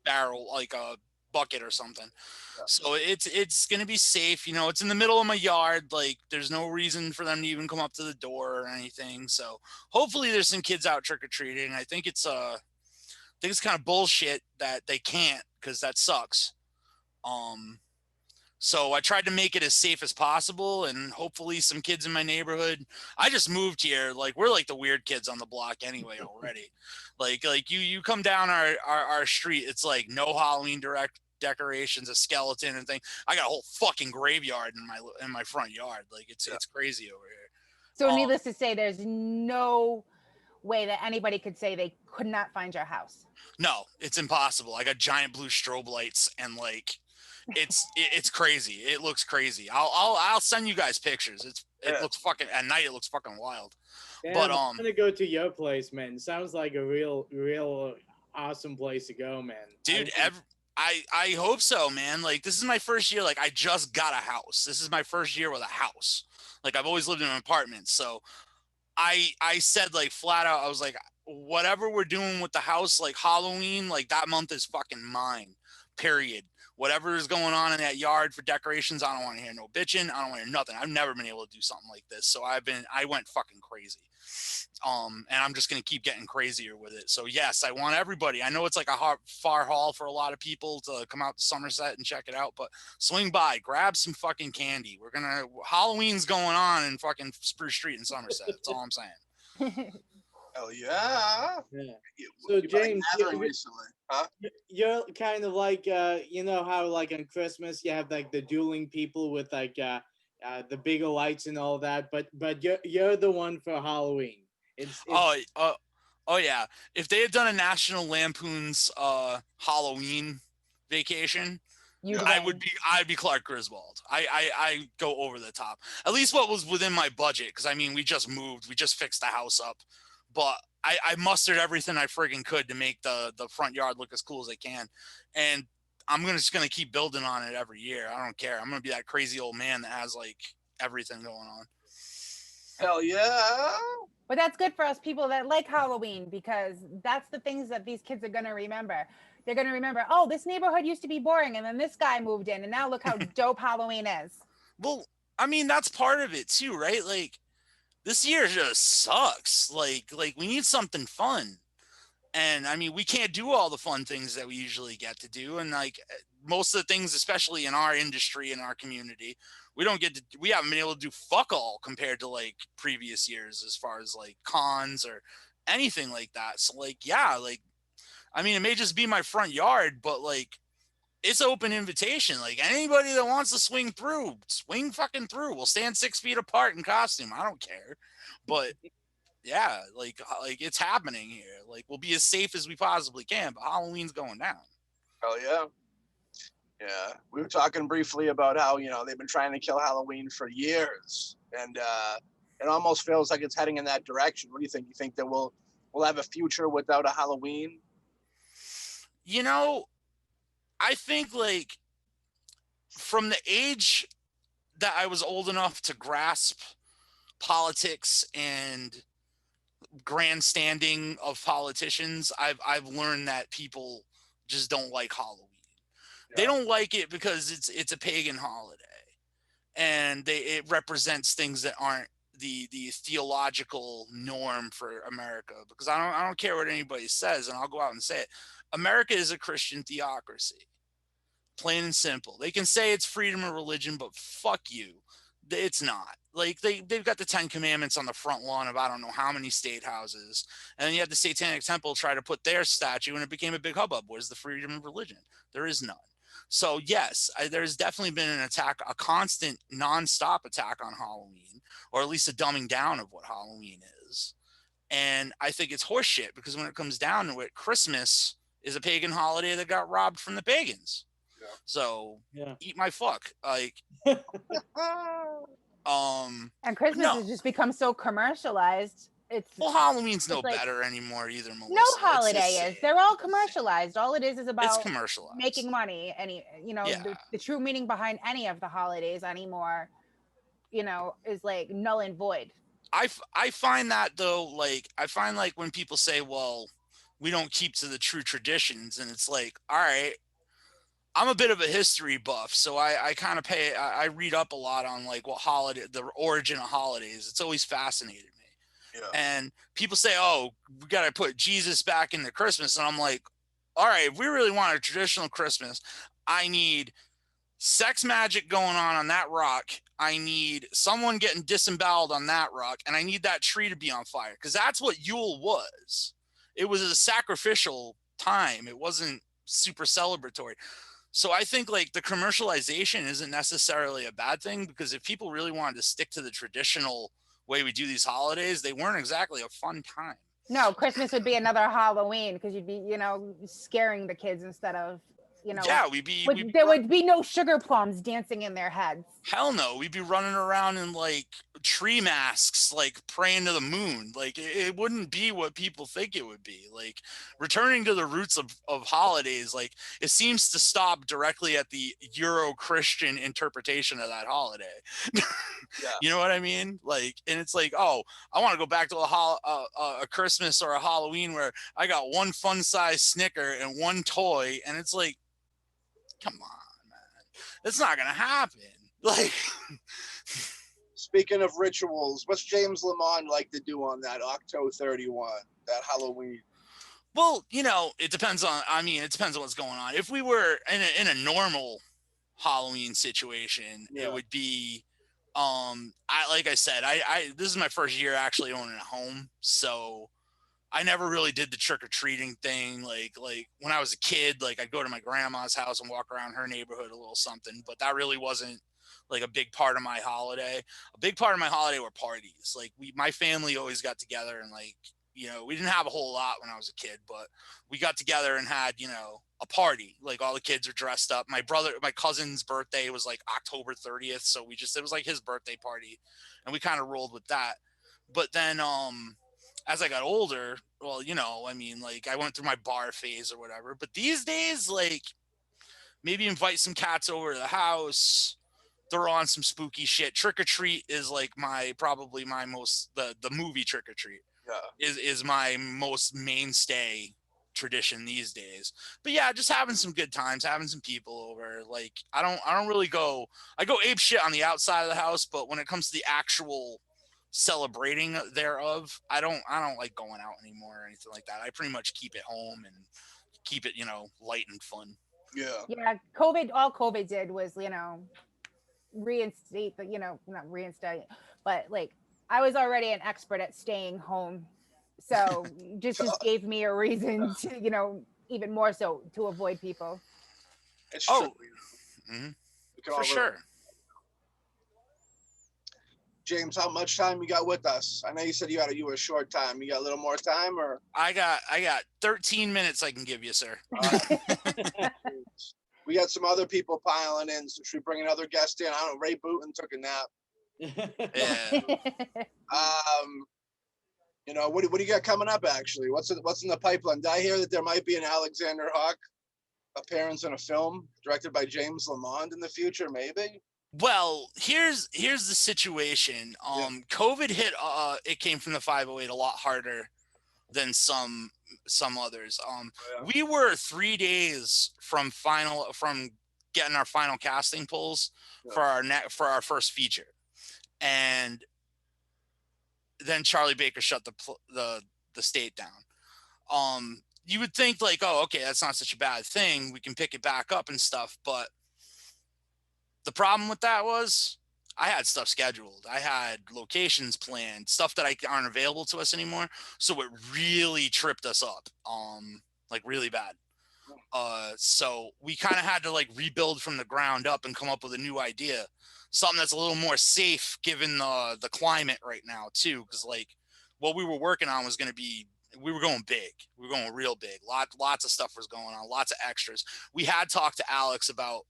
barrel, like a bucket or something. So it's gonna be safe. It's in the middle of my yard. Like there's no reason for them to even come up to the door or anything. So hopefully there's some kids out trick-or-treating. I think it's kind of bullshit that they can't, because that sucks. So I tried to make it as safe as possible, and hopefully some kids in my neighborhood. I just moved here. Like we're like the weird kids on the block anyway already. like you come down our street, it's like no Halloween decorations, a skeleton and thing. I got a whole fucking graveyard in my front yard. Like it's crazy over here. So needless to say, there's no way that anybody could say they could not find your house. No, it's impossible. I got giant blue strobe lights, and like it's crazy. It looks crazy. I'll send you guys pictures. It looks fucking at night. It looks fucking wild. Damn, but I'm gonna go to your place, man. Sounds like a real awesome place to go, man. Dude, I hope so, man. Like this is my first year. Like I just got a house. This is my first year with a house. Like I've always lived in an apartment. So I said like flat out, I was like, whatever we're doing with the house, like Halloween, like that month is fucking mine. Period. Whatever is going on in that yard for decorations, I don't want to hear no bitching. I don't want to hear nothing. I've never been able to do something like this. So I went fucking crazy. And I'm just going to keep getting crazier with it. So yes, I want everybody. I know it's like a far haul for a lot of people to come out to Somerset and check it out, but swing by, grab some fucking candy. Halloween's going on in fucking Spruce Street in Somerset. That's all I'm saying. Hell yeah. So James, recently, huh? You're kind of like how like on Christmas you have like the dueling people with like the bigger lights and all that, but you're the one for Halloween. Oh yeah. If they had done a National Lampoon's Halloween Vacation, I'd be Clark Griswold. I go over the top. At least what was within my budget, because I mean we just moved, we just fixed the house up. But I mustered everything I friggin' could to make the front yard look as cool as I can. And I'm just going to keep building on it every year. I don't care. I'm going to be that crazy old man that has like everything going on. Hell yeah. But that's good for us people that like Halloween, because that's the things that these kids are going to remember. They're going to remember, oh, this neighborhood used to be boring, and then this guy moved in, and now look how dope Halloween is. Well, I mean, that's part of it too, right? Like, this year just sucks. Like we need something fun. And I mean, we can't do all the fun things that we usually get to do. And like most of the things, especially in our industry, in our community, we haven't been able to do fuck all compared to like previous years as far as like cons or anything like that. So like, yeah, like, I mean, it may just be my front yard, but like, it's open invitation. Like anybody that wants to swing through, swing fucking through. We'll stand 6 feet apart in costume. I don't care. But yeah, like it's happening here. Like we'll be as safe as we possibly can, but Halloween's going down. Hell yeah. Yeah. We were talking briefly about how, they've been trying to kill Halloween for years. And it almost feels like it's heading in that direction. What do you think? You think that we'll have a future without a Halloween? I think like from the age that I was old enough to grasp politics and grandstanding of politicians, I've learned that people just don't like Halloween. Yeah. They don't like it because it's a pagan holiday, and it represents things that aren't the theological norm for America. Because I don't care what anybody says, and I'll go out and say it. America is a Christian theocracy, plain and simple. They can say it's freedom of religion, but fuck you, it's not. Like they've got the 10 Commandments on the front lawn of I don't know how many state houses, and then you have the Satanic Temple try to put their statue, and it became a big hubbub. Where's the freedom of religion? There is none. So yes, there's definitely been an attack, a constant, nonstop attack on Halloween, or at least a dumbing down of what Halloween is. And I think it's horseshit, because when it comes down to it, Christmas is a pagan holiday that got robbed from the pagans. Yeah. So eat my fuck. Like and Christmas has just become so commercialized. Halloween's no better anymore either, Melissa. No holiday is. They're all commercialized. All it is about it's commercialized. Making money. The true meaning behind any of the holidays anymore, is like null and void. I find that though, like I find like when people say, well, we don't keep to the true traditions, and it's like, all right, I'm a bit of a history buff, so I kind of I read up a lot on like what holiday, the origin of holidays. It's always fascinated me. Yeah. And people say, oh, we got to put Jesus back into Christmas. And I'm like, all right, if we really want a traditional Christmas, I need sex magic going on that rock. I need someone getting disemboweled on that rock. And I need that tree to be on fire, because that's what Yule was. It was a sacrificial time. It wasn't super celebratory. So I think like the commercialization isn't necessarily a bad thing, because if people really wanted to stick to the traditional way we do these holidays, they weren't exactly a fun time. No, Christmas would be another Halloween, because you'd be, scaring the kids instead of, yeah, there would be no sugar plums dancing in their heads. Hell no, we'd be running around in like tree masks, like praying to the moon. Like it wouldn't be what people think it would be. Like returning to the roots of holidays, like it seems to stop directly at the Euro-Christian interpretation of that holiday. Yeah. You know what I mean? Like, and it's like, oh, I want to go back to a Christmas or a Halloween where I got one fun size Snicker and one toy, and it's like, come on, man, it's not gonna happen. Like, speaking of rituals, what's James Lamont like to do on that October 31, that Halloween? Well, it depends on what's going on. If we were in a normal Halloween situation, it would be like I said, this is my first year actually owning a home, so I never really did the trick-or-treating thing. Like when I was a kid, like I'd go to my grandma's house and walk around her neighborhood a little something, but that really wasn't like a big part of my holiday. A big part of my holiday were parties. Like my family always got together, and like, we didn't have a whole lot when I was a kid, but we got together and had, a party. Like all the kids are dressed up. My cousin's birthday was like October 30th. So it was like his birthday party, and we kind of rolled with that. But then, as I got older, well, like I went through my bar phase or whatever, but these days, like maybe invite some cats over to the house, throw on some spooky shit. Trick or treat is like probably my most, the movie Trick or Treat is my most mainstay tradition these days. But yeah, just having some good times, having some people over. Like I don't really go ape shit on the outside of the house, but when it comes to the actual celebrating thereof, I don't like going out anymore or anything like that. I pretty much keep it home and keep it, light and fun. Yeah. All COVID did was, reinstate not reinstate, but like I was already an expert at staying home. So just gave me a reason to, even more so to avoid people. It's Oh, true. We can all for relate. sure. James, how much time you got with us? I know you said you were a short time. You got a little more time, or I got 13 minutes I can give you, sir. we got some other people piling in. So should we bring another guest in? I don't know. Ray Booten took a nap. Yeah. You know, what do you got coming up? Actually, what's in the pipeline? Did I hear that there might be an Alexander Hawk appearance in a film directed by James Lamond in the future? Maybe. Well, here's the situation. COVID hit it came from the 508 a lot harder than some others. We were 3 days from getting our final casting polls for our first feature. And then Charlie Baker shut the state down. You would think like, oh, okay, that's not such a bad thing. We can pick it back up and stuff, but the problem with that was I had stuff scheduled. I had locations planned, stuff that aren't available to us anymore. So it really tripped us up, like really bad. So we kind of had to like rebuild from the ground up and come up with a new idea, something that's a little more safe given the climate right now too. Because like what we were working on was going to be, we were going big. We were going real big. Lots of stuff was going on. Lots of extras. We had talked to Alex about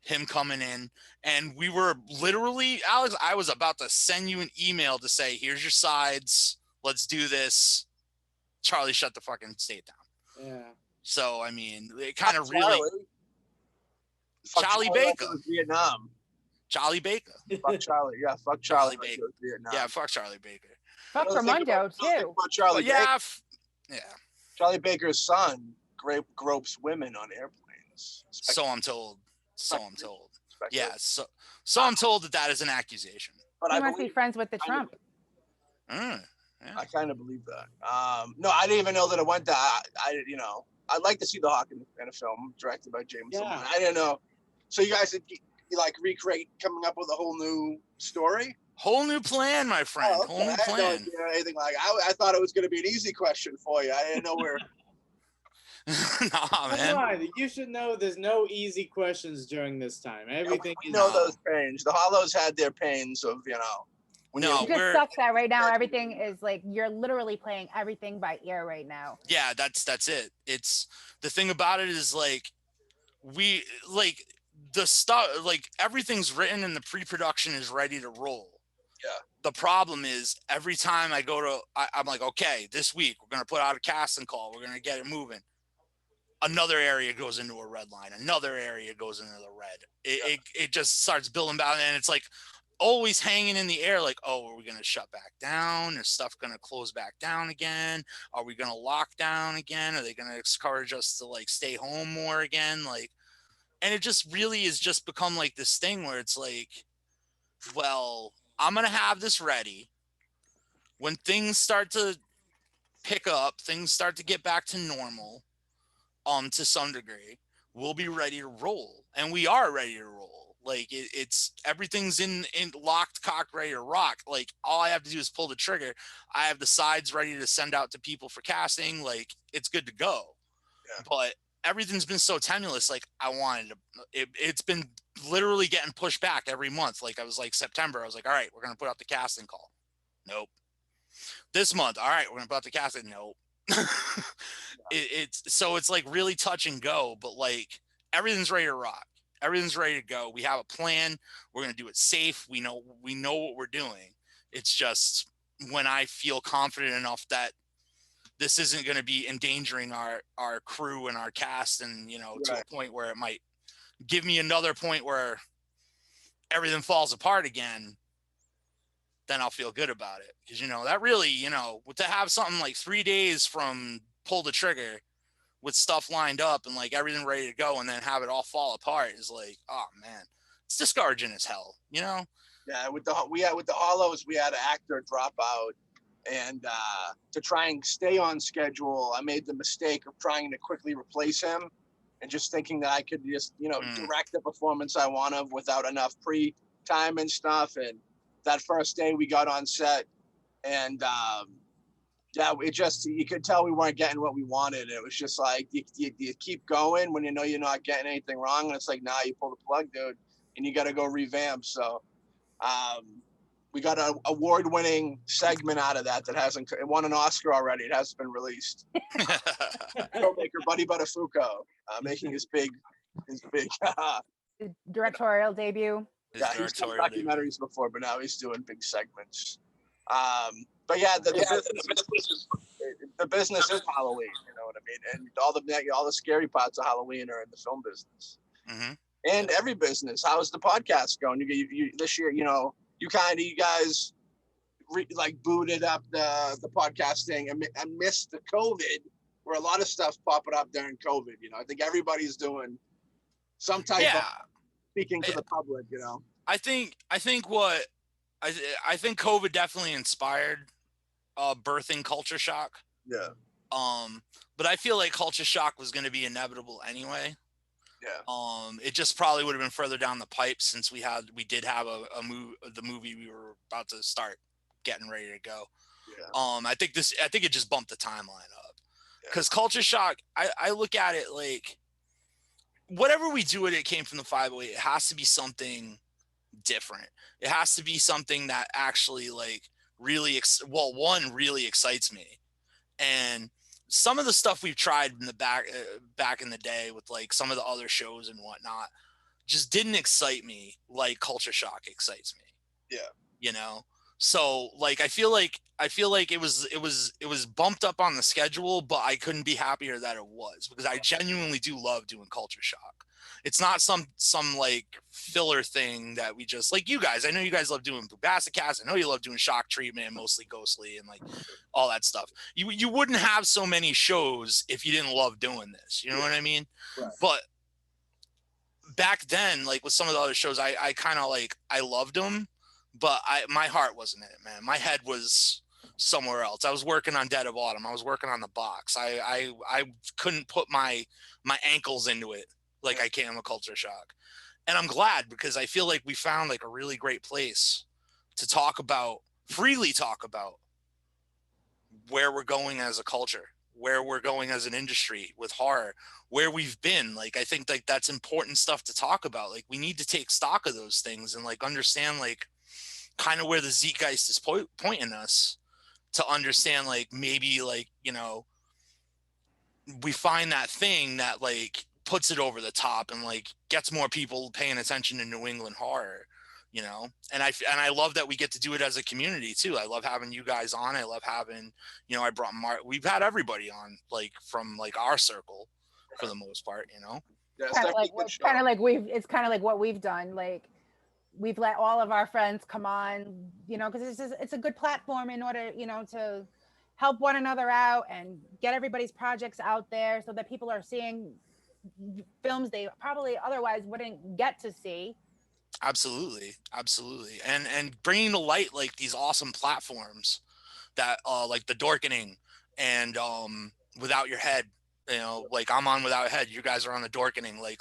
him coming in, and we were literally, Alex, I was about to send you an email to say, here's your sides, let's do this. Charlie shut the fucking state down. Yeah. So I mean, it kind of really Charlie Baker, Vietnam. Charlie Baker. Fuck Charlie. Yeah, fuck Charlie Baker. Vietnam. Yeah, fuck Charlie Baker. Fuck Ramondo too. Charlie yeah, Baker. Yeah. Charlie Baker's son gropes women on airplanes. So I'm told. Yeah. So I'm told that is an accusation. But He must be friends with the Trump. Yeah. I kind of believe that. No, I didn't even know that it went that. I'd like to see the Hawk in a film directed by James Lamond. I didn't know. So you guys, you like recreate coming up with a whole new story? Whole new plan, my friend. Oh, okay. Whole new plan. I didn't know anything like. I thought it was going to be an easy question for you. I didn't know where. Nah, man. Come on, you should know there's no easy questions during this time. Everything we know those pains. The Hollows had their pains of, It just sucks that right now everything is like you're literally playing everything by ear right now. Yeah, that's it. It's the thing about it is like we like the stuff, like everything's written and the pre-production is ready to roll. Yeah. The problem is every time I go to, I'm like, okay, this week we're gonna put out a casting call. We're gonna get it moving. Another area goes into a red line. Another area goes into the red. It just starts building back, and it's like always hanging in the air. Like, oh, are we gonna shut back down? Is stuff gonna close back down again? Are we gonna lock down again? Are they gonna encourage us to like stay home more again? Like, and it just really is just become like this thing where it's like, well, I'm gonna have this ready when things start to pick up, things start to get back to normal. To some degree, we'll be ready to roll, and we are ready to roll. Like it's everything's in locked, cocked, ready to rock. Like all I have to do is pull the trigger. I have the sides ready to send out to people for casting. Like it's good to go. Yeah. But everything's been so tenuous. Like I wanted to. It's been literally getting pushed back every month. Like I was like September. I was like, all right, we're gonna put out the casting call. Nope. This month, all right, we're gonna put out the casting. Nope. It's like really touch and go, but like everything's ready to rock. Everything's ready to go. We have a plan. We're going to do it safe. We know what we're doing. It's just when I feel confident enough that this isn't going to be endangering our crew and our cast and, to a point where it might give me another point where everything falls apart again, then I'll feel good about it. Because, that really, to have something like 3 days from pull the trigger with stuff lined up and like everything ready to go and then have it all fall apart is like, oh man, it's discouraging as hell, Yeah, with the Hollows, we had an actor drop out, and to try and stay on schedule, I made the mistake of trying to quickly replace him and just thinking that I could just, direct the performance I wanted without enough pre-time and stuff. And that first day we got on set, and Yeah, it just, you could tell we weren't getting what we wanted. It was just like, you keep going when you know you're not getting anything wrong. And it's like, nah, you pull the plug, dude, and you got to go revamp. So we got an award-winning segment out of that hasn't, it won an Oscar already. It hasn't been released. Filmmaker Buddy Buttafuoco making his big directorial debut. Yeah, he's done documentaries before, but now he's doing big segments. But yeah, the business is Halloween. You know what I mean? And all the scary parts of Halloween are in the film business. Mm-hmm. And every business. How's the podcast going? You this year, you know, you guys booted up the podcasting and missed the COVID, where a lot of stuff popping up during COVID. You know, I think everybody's doing some type of speaking to the public. You know, I think COVID definitely inspired birthing Culture Shock. Yeah. But I feel like Culture Shock was going to be inevitable anyway. Yeah. It just probably would have been further down the pipe since we did have the movie we were about to start getting ready to go. Yeah. I think it just bumped the timeline up because Culture Shock, I look at it like whatever we do it came from the 508. It has to be something different. It has to be something that actually really really excites me. And some of the stuff we've tried in the back in the day with like some of the other shows and whatnot just didn't excite me like Culture Shock excites me. Yeah. You know? So like I feel like it was bumped up on the schedule, but I couldn't be happier that it was because I genuinely do love doing Culture Shock. It's not some like filler thing that we just like you guys. I know you guys love doing BoomBastic's. I know you love doing Shock Treatment, mostly Ghostly and like all that stuff. You wouldn't have so many shows if you didn't love doing this. You know what I mean? Right. But back then, like with some of the other shows, I kind of like I loved them, but my heart wasn't in it, man. My head was somewhere else. I was working on Dead of Autumn. I was working on the box. I couldn't put my ankles into it like I can with Culture Shock. And I'm glad because I feel like we found like a really great place to freely talk about where we're going as a culture, where we're going as an industry with horror, where we've been. Like, I think like that's important stuff to talk about. Like we need to take stock of those things and like understand like kind of where the zeitgeist is pointing us to understand like maybe like, you know, we find that thing that like puts it over the top and like gets more people paying attention to New England horror, you know. And I love that we get to do it as a community too. I love having you guys on. I love having, you know, I brought we've had everybody on like from like our circle for the most part, you know. Yeah, it's kind of like what we've done. Like we've let all of our friends come on, you know, because it's a good platform in order, you know, to help one another out and get everybody's projects out there so that people are seeing films they probably otherwise wouldn't get to see. Absolutely and bringing to light like these awesome platforms that like the Dorkening and Without Your Head, you know, like I'm on Without Your Head, you guys are on the Dorkening, like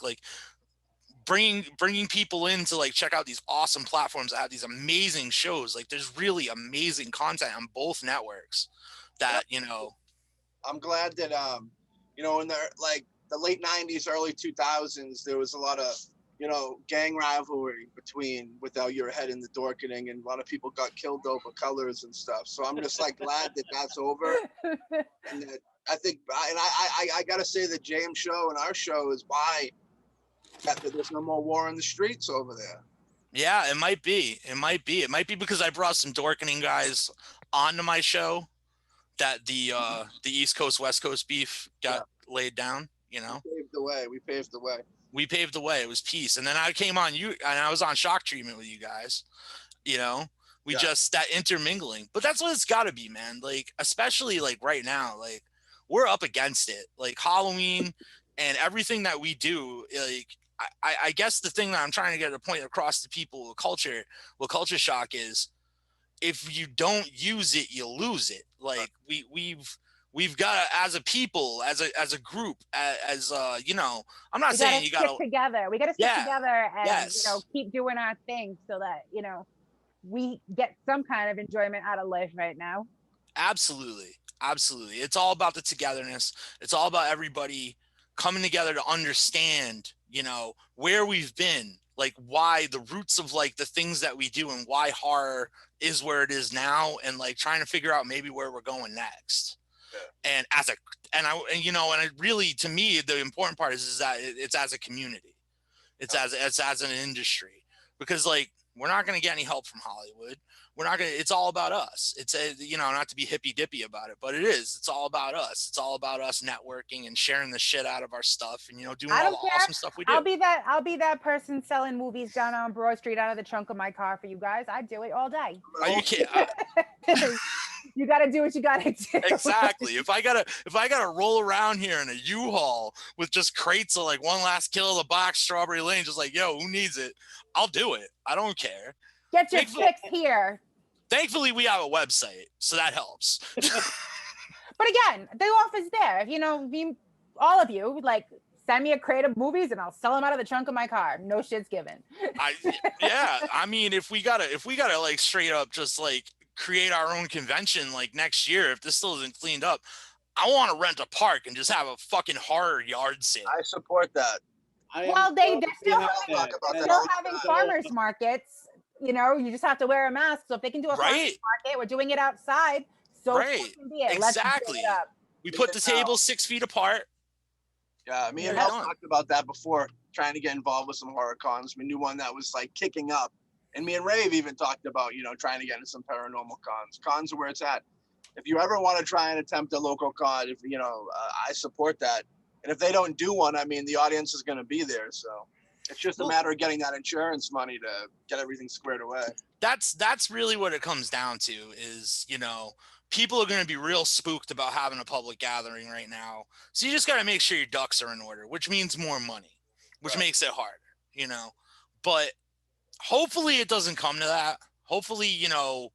bringing people in to like check out these awesome platforms that have these amazing shows. Like there's really amazing content on both networks that, you know. I'm glad that you know, in the like the late 90s, early 2000s, there was a lot of, you know, gang rivalry between Without Your Head and the Dorkening, and a lot of people got killed over colors and stuff. So I'm just like glad that that's over. And that I think, and I gotta say the James show and our show is why that there's no more war in the streets over there. Yeah, it might be because I brought some Dorkening guys onto my show that the East Coast West Coast beef got laid down. You know, we paved the way. It was peace. And then I came on you and I was on Shock Treatment with you guys, you know, just that intermingling, but that's what it's gotta be, man. Like, especially like right now, like we're up against it, like Halloween and everything that we do. Like, I guess the thing that I'm trying to get a point across to people with Culture Shock is if you don't use it, you lose it. Like we've got to, as a people, as a group, as you know, I'm not saying you got to stick together. We got to stick together and you know, keep doing our thing so that, you know, we get some kind of enjoyment out of life right now. Absolutely. Absolutely. It's all about the togetherness. It's all about everybody coming together to understand, you know, where we've been, like why the roots of like the things that we do and why horror is where it is now, and like trying to figure out maybe where we're going next. And you know, and it really, to me, the important part is that it's as a community. It's as an industry, because like we're not going to get any help from Hollywood. We're not going to, it's all about us. It's you know, not to be hippy dippy about it, but it is, it's all about us. It's all about us networking and sharing the shit out of our stuff and, you know, doing all the awesome stuff we do. I'll be that person selling movies down on Broad Street out of the trunk of my car for you guys. I'd do it all day. Are you kidding? You got to do what you got to do. Exactly. If I gotta roll around here in a U-Haul with just crates of like One Last Kill of the Box, Strawberry Lane, just like, yo, who needs it? I'll do it. I don't care. Get your fix here. Thankfully, we have a website, so that helps. But again, the offer's there. If you know, all of you, like, send me a crate of movies and I'll sell them out of the trunk of my car. No shit's given. Yeah. I mean, if we gotta like straight up just like create our own convention like next year, if this still isn't cleaned up, I want to rent a park and just have a fucking horror yard sale. I support that. Well, they're still having farmers markets. You know, you just have to wear a mask. So if they can do a farmers market, we're doing it outside. So can be it. Exactly. We put the tables 6 feet apart. Yeah, me and Mel talked about that before, trying to get involved with some horror cons. We knew one that was like kicking up. And me and Rave even talked about, you know, trying to get into some paranormal cons. Cons are where it's at. If you ever want to try and attempt a local con, if you know, I support that. And if they don't do one, I mean, the audience is going to be there. So it's just a matter of getting that insurance money to get everything squared away. That's really what it comes down to is, you know, people are going to be real spooked about having a public gathering right now. So you just got to make sure your ducks are in order, which means more money, which makes it harder, you know. But hopefully it doesn't come to that. Hopefully, you know,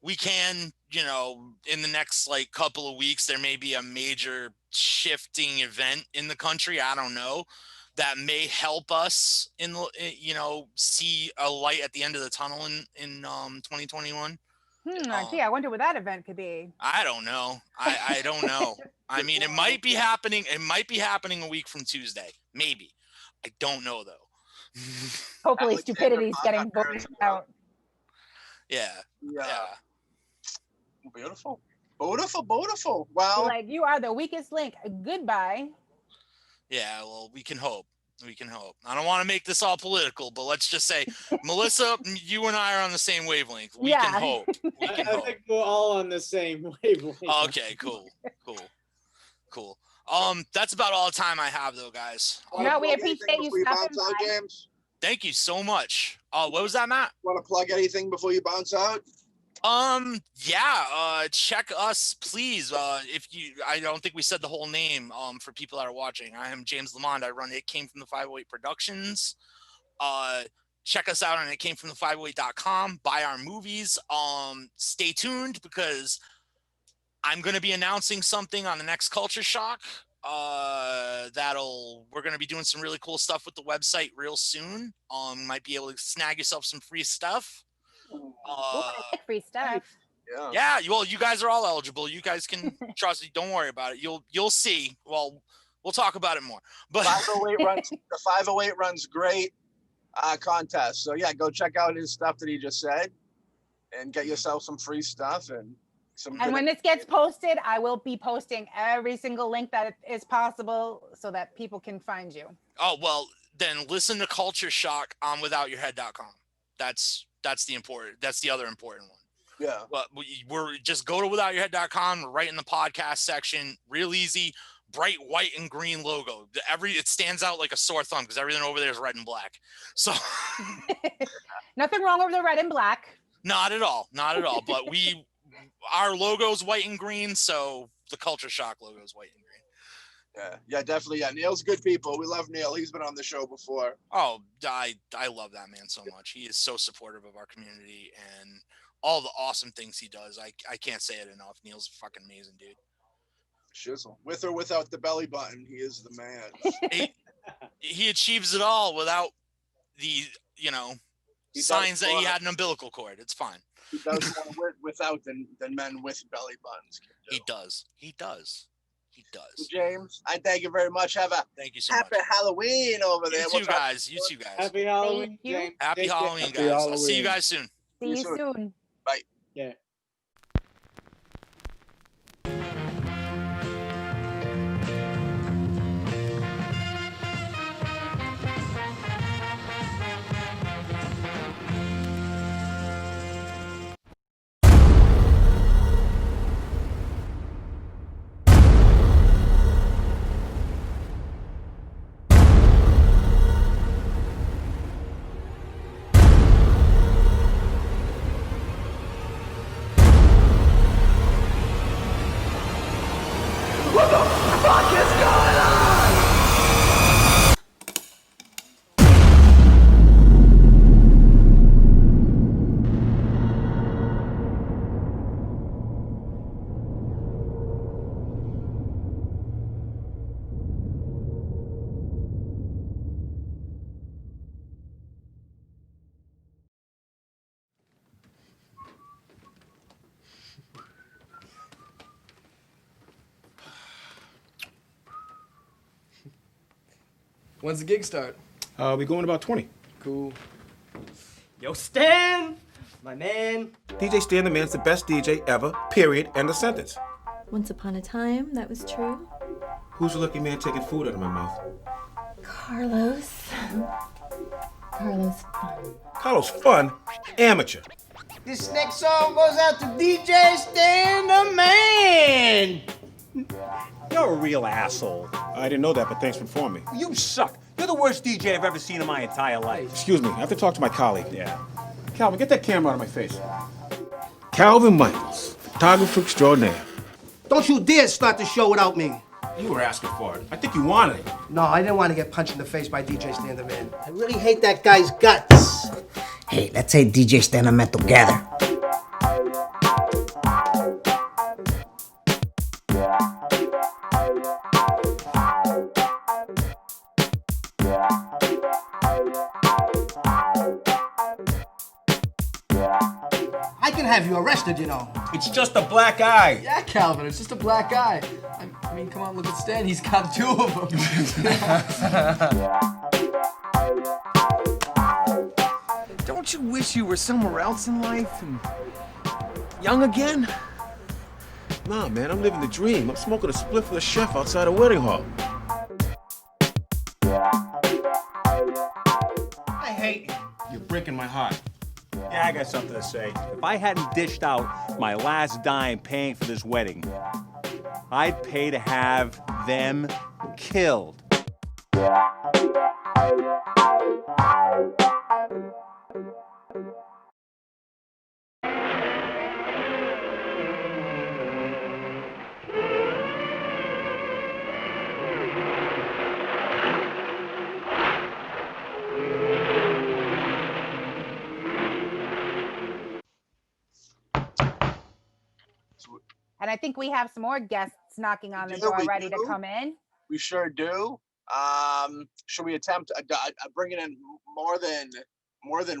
we can, you know, in the next like couple of weeks, there may be a major shifting event in the country. I don't know, that may help us in, you know, see a light at the end of the tunnel in 2021. Gee, I wonder what that event could be. I don't know. I don't know. I mean, it might be happening. It might be happening a week from Tuesday. Maybe. I don't know though. Hopefully stupidity's getting voted out. Yeah. Beautiful. Beautiful. Well, like, you are the weakest link. Goodbye. Yeah, well, we can hope. We can hope. I don't want to make this all political, but let's just say, Melissa, you and I are on the same wavelength. We can hope. We can hope. I think we're all on the same wavelength. Okay, cool. That's about all the time I have, though, guys. No, we appreciate you stopping by. James? Thank you so much. What was that, Matt? Want to plug anything before you bounce out? Check us, please. I don't think we said the whole name, for people that are watching. I am James Lamond. I run It Came From the 508 Productions. Check us out on itcamefromthe508.com. Buy our movies. Stay tuned because I'm going to be announcing something on the next Culture Shock. We're going to be doing some really cool stuff with the website real soon. Might be able to snag yourself some free stuff. Free stuff. Yeah. Well, you guys are all eligible. You guys can trust me. Don't worry about it. You'll see. Well, we'll talk about it more. But 508 runs great contest. So yeah, go check out his stuff that he just said, and get yourself some free stuff and some. And when this gets posted, I will be posting every single link that is possible so that people can find you. Oh well, then listen to Culture Shock on withoutyourhead.com. That's the other important one. Yeah. But we're just go to withoutyourhead.com, right in the podcast section, real easy, bright white and green logo. It stands out like a sore thumb because everything over there is red and black. So nothing wrong with the red and black. Not at all. But our logo is white and green, so the Culture Shock logo is white and green. Yeah, definitely. Yeah, Neil's good people. We love Neil. He's been on the show before. Oh, I love that man so much. He is so supportive of our community and all the awesome things he does. I can't say it enough. Neil's fucking amazing, dude. Shizzle. With or without the belly button, he is the man. He achieves it all without the, you know, signs that he had an umbilical cord. It's fine. He does more without than men with belly buttons can do. He does. He does. He does. Well, James, I thank you very much. Thank you so happy much. Halloween over there. You two guys. You two guys. Happy Halloween, Thank you. James. Happy Take care. Halloween, Happy guys. I'll see Halloween. you guys soon. See you soon. Bye. Yeah. When's the gig start? We go in about 20. Cool. Yo, Stan! My man. DJ Stan the Man's the best DJ ever, period, end of sentence. Once upon a time, that was true. Who's the lucky man taking food out of my mouth? Carlos. Carlos Fun. Carlos Fun? Amateur. This next song goes out to DJ Stan the Man. You're a real asshole. I didn't know that, but thanks for informing me. You suck. You're the worst DJ I've ever seen in my entire life. Excuse me, I have to talk to my colleague. Yeah. Calvin, get that camera out of my face. Calvin Michaels, photographer extraordinaire. Don't you dare start the show without me. You were asking for it. I think you wanted it. No, I didn't want to get punched in the face by DJ Stan the Man. I really hate that guy's guts. Hey, let's say DJ Stan the Man together. I can have you arrested, you know. It's just a black eye. Yeah, Calvin, it's just a black eye. I mean, come on, look at Stan. He's got two of them. Don't you wish you were somewhere else in life and young again? Nah, man, I'm living the dream. I'm smoking a spliff with a chef outside a wedding hall. I hate you. You're breaking my heart. Yeah, I got something to say. If I hadn't dished out my last dime paying for this wedding, I'd pay to have them killed. And I think we have some more guests knocking on the door ready to come in. We sure do. Should we attempt bringing in more than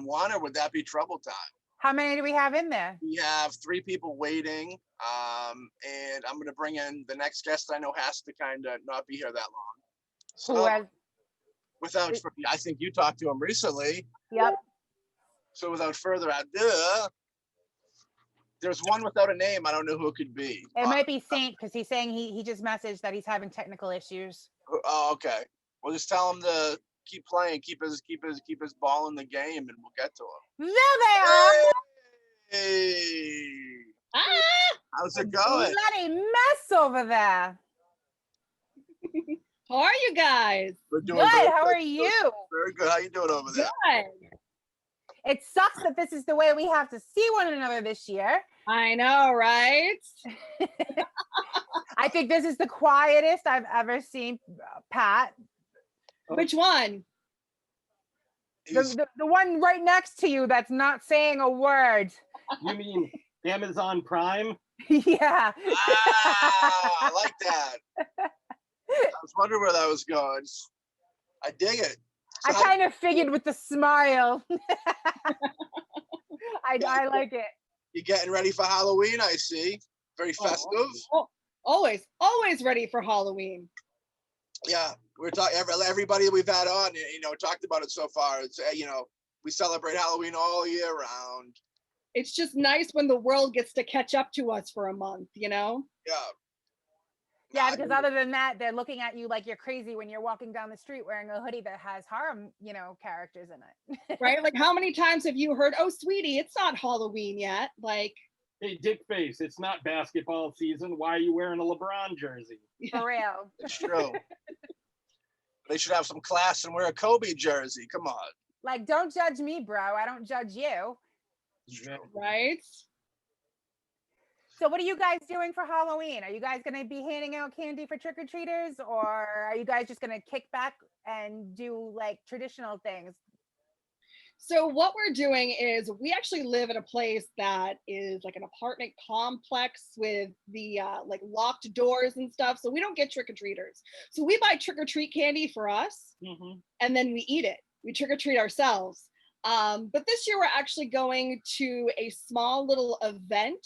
one, or would that be trouble time? How many do we have in there? We have 3 people waiting, and I'm going to bring in the next guest. I know has to kind of not be here that long. So, I think you talked to him recently. Yep. So without further ado, there's one without a name. I don't know who it could be. It might be Saint, because he's saying he just messaged that he's having technical issues. Oh, okay. We'll just tell him to keep playing, keep his ball in the game, and we'll get to him. There they are. Hey. Ah! How's it going? Bloody mess over there. How are you guys? We're doing good. very How good. are you? Very good. How you doing over there? Good. It sucks that this is the way we have to see one another this year. I know, right? I think this is the quietest I've ever seen Pat. Which one? The one right next to you that's not saying a word. You mean Amazon Prime? Yeah. I like that. I was wondering where that was going. I dig it. I kind of figured with the smile. I like it. You're getting ready for Halloween, I see. Very festive. Always ready for Halloween. Yeah, we're talking. Everybody that we've had on, talked about it so far. It's we celebrate Halloween all year round. It's just nice when the world gets to catch up to us for a month, Yeah. Yeah, because other than that, they're looking at you like you're crazy when you're walking down the street wearing a hoodie that has horror, characters in it. Right? Like, how many times have you heard, "Oh, sweetie, it's not Halloween yet"? Like, hey, Dickface, it's not basketball season. Why are you wearing a LeBron jersey? For real. It's true. They should have some class and wear a Kobe jersey. Come on. Like, don't judge me, bro. I don't judge you. Right? So what are you guys doing for Halloween? Are you guys going to be handing out candy for trick-or-treaters, or are you guys just going to kick back and do like traditional things? So what we're doing is we actually live in a place that is like an apartment complex with the like locked doors and stuff. So we don't get trick-or-treaters. So we buy trick-or-treat candy for us, and then we eat it. We trick-or-treat ourselves. But this year we're actually going to a small little event.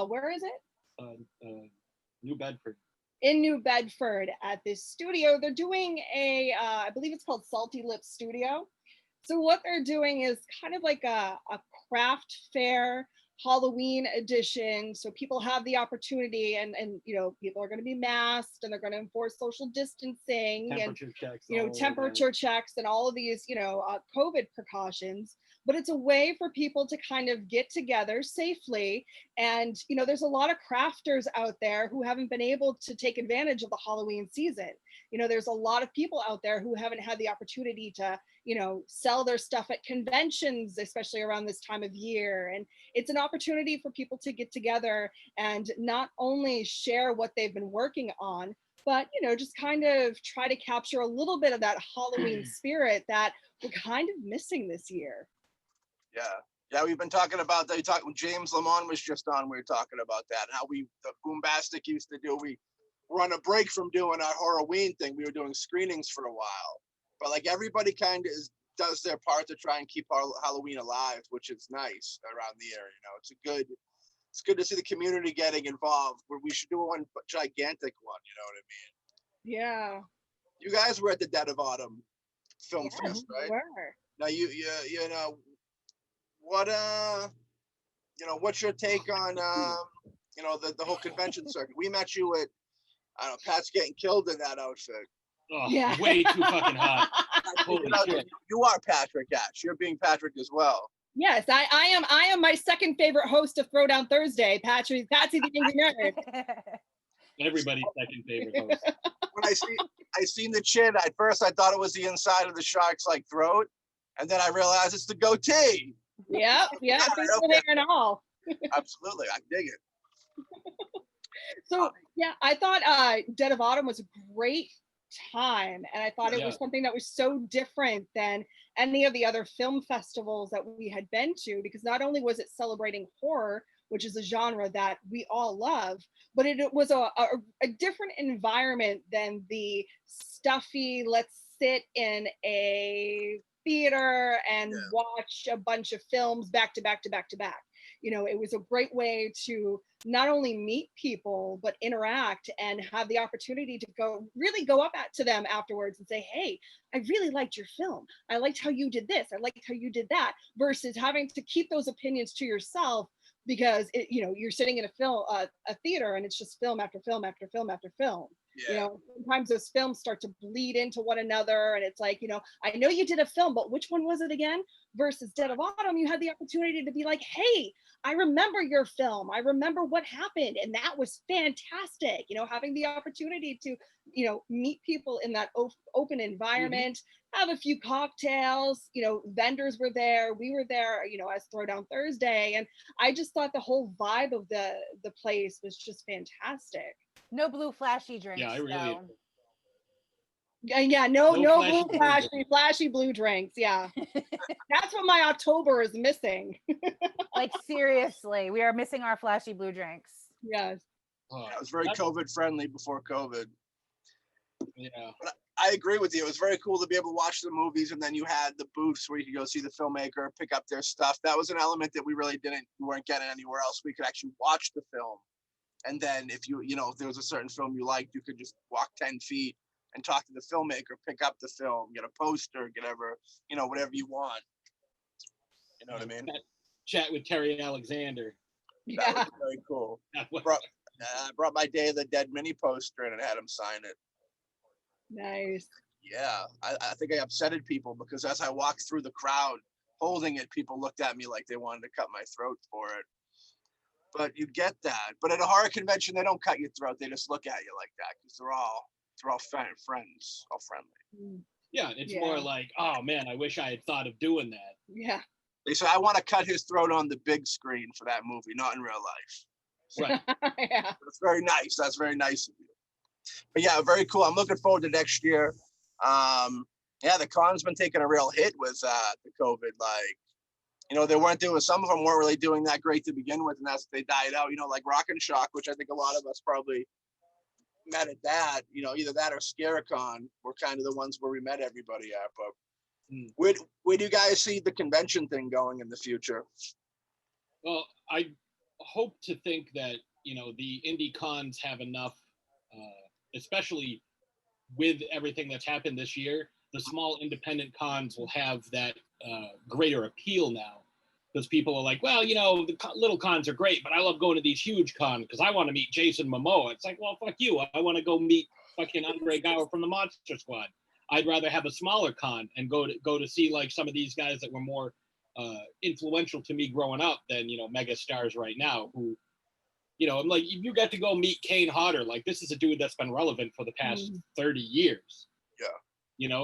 Where is it? New Bedford. In New Bedford at this studio. They're doing I believe it's called Salty Lips Studio. So what they're doing is kind of like a craft fair Halloween edition. So people have the opportunity and people are going to be masked and they're going to enforce social distancing temperature checks and all of these, COVID precautions. But it's a way for people to kind of get together safely. And, there's a lot of crafters out there who haven't been able to take advantage of the Halloween season. There's a lot of people out there who haven't had the opportunity to, sell their stuff at conventions, especially around this time of year. And it's an opportunity for people to get together and not only share what they've been working on, but, just kind of try to capture a little bit of that Halloween spirit that we're kind of missing this year. Yeah, we've been talking about that. James Lamont was just on. We were talking about that and how the BoomBastic used to do. We were on a break from doing our HoRRoRWEEN thing. We were doing screenings for a while, but like everybody kind of does their part to try and keep our Halloween alive, which is nice around the area. It's good to see the community getting involved. Where we should do one gigantic one. You know what I mean? Yeah. You guys were at the Dead of Autumn Film Fest, right? We were. Now what's your take on the whole convention circuit? We met you at Pat's getting killed in that outfit. Oh, yeah. Way too fucking hot. Holy shit. You are Patrick Ash. You're being Patrick as well. Yes, I am my second favorite host of Throwdown Thursday, Patsy the Angry Nerd. Everybody's second favorite host. When I seen the chin, at first I thought it was the inside of the shark's like throat, and then I realized it's the goatee. Yeah, facial hair and all. Absolutely, I dig it. So yeah, I thought Dead of Autumn was a great time, and I thought it was something that was so different than any of the other film festivals that we had been to, because not only was it celebrating horror, which is a genre that we all love, but it was a different environment than the stuffy, let's sit in a theater and watch a bunch of films back to back to back to back. It was a great way to not only meet people, but interact and have the opportunity to go up to them afterwards and say, hey, I really liked your film. I liked how you did this. I liked how you did that, versus having to keep those opinions to yourself because you're sitting in a theater and it's just film after film after film after film. Sometimes those films start to bleed into one another, and it's like, I know you did a film, but which one was it again? Versus Dead of Autumn, you had the opportunity to be like, hey, I remember your film. I remember what happened, and that was fantastic. Having the opportunity to, meet people in that open environment, have a few cocktails, vendors were there, we were there, as Throwdown Thursday, and I just thought the whole vibe of the place was just fantastic. No blue flashy drinks. Yeah, I really. Yeah, no blue flashy blue drinks. Yeah, that's what my October is missing. Like seriously, we are missing our flashy blue drinks. Yes. It was very COVID friendly before COVID. Yeah. But I agree with you. It was very cool to be able to watch the movies, and then you had the booths where you could go see the filmmaker, pick up their stuff. That was an element that we weren't getting anywhere else. We could actually watch the film. And then if if there was a certain film you liked, you could just walk 10 feet and talk to the filmmaker, pick up the film, get a poster, get whatever you want. You know what I mean? Chat with Terry Alexander. That was very cool. I brought my Day of the Dead mini poster and had him sign it. Nice. Yeah, I think I upsetted people because as I walked through the crowd holding it, people looked at me like they wanted to cut my throat for it. But you get that. But at a horror convention, they don't cut your throat. They just look at you like that because they're all friends, all friendly. Yeah, it's more like, oh man, I wish I had thought of doing that. Yeah. They say, I want to cut his throat on the big screen for that movie, not in real life. Right. Yeah. That's very nice. That's very nice of you. But yeah, very cool. I'm looking forward to next year. The con's been taking a real hit with the COVID. Some of them weren't really doing that great to begin with, and they died out. Like Rock and Shock, which I think a lot of us probably met at that. Either that or Scaricon were kind of the ones where we met everybody at. But where do you guys see the convention thing going in the future? Well, I hope to think that the indie cons have enough, especially with everything that's happened this year. The small independent cons will have that greater appeal now, because people are like, well, the little cons are great, but I love going to these huge cons because I want to meet Jason Momoa. It's like, well, fuck you. I want to go meet fucking Andre Gower from the Monster Squad. I'd rather have a smaller con and go to see like some of these guys that were more influential to me growing up than mega stars right now. Who, I'm like, you got to go meet Kane Hodder. Like, this is a dude that's been relevant for the past 30 years. Yeah.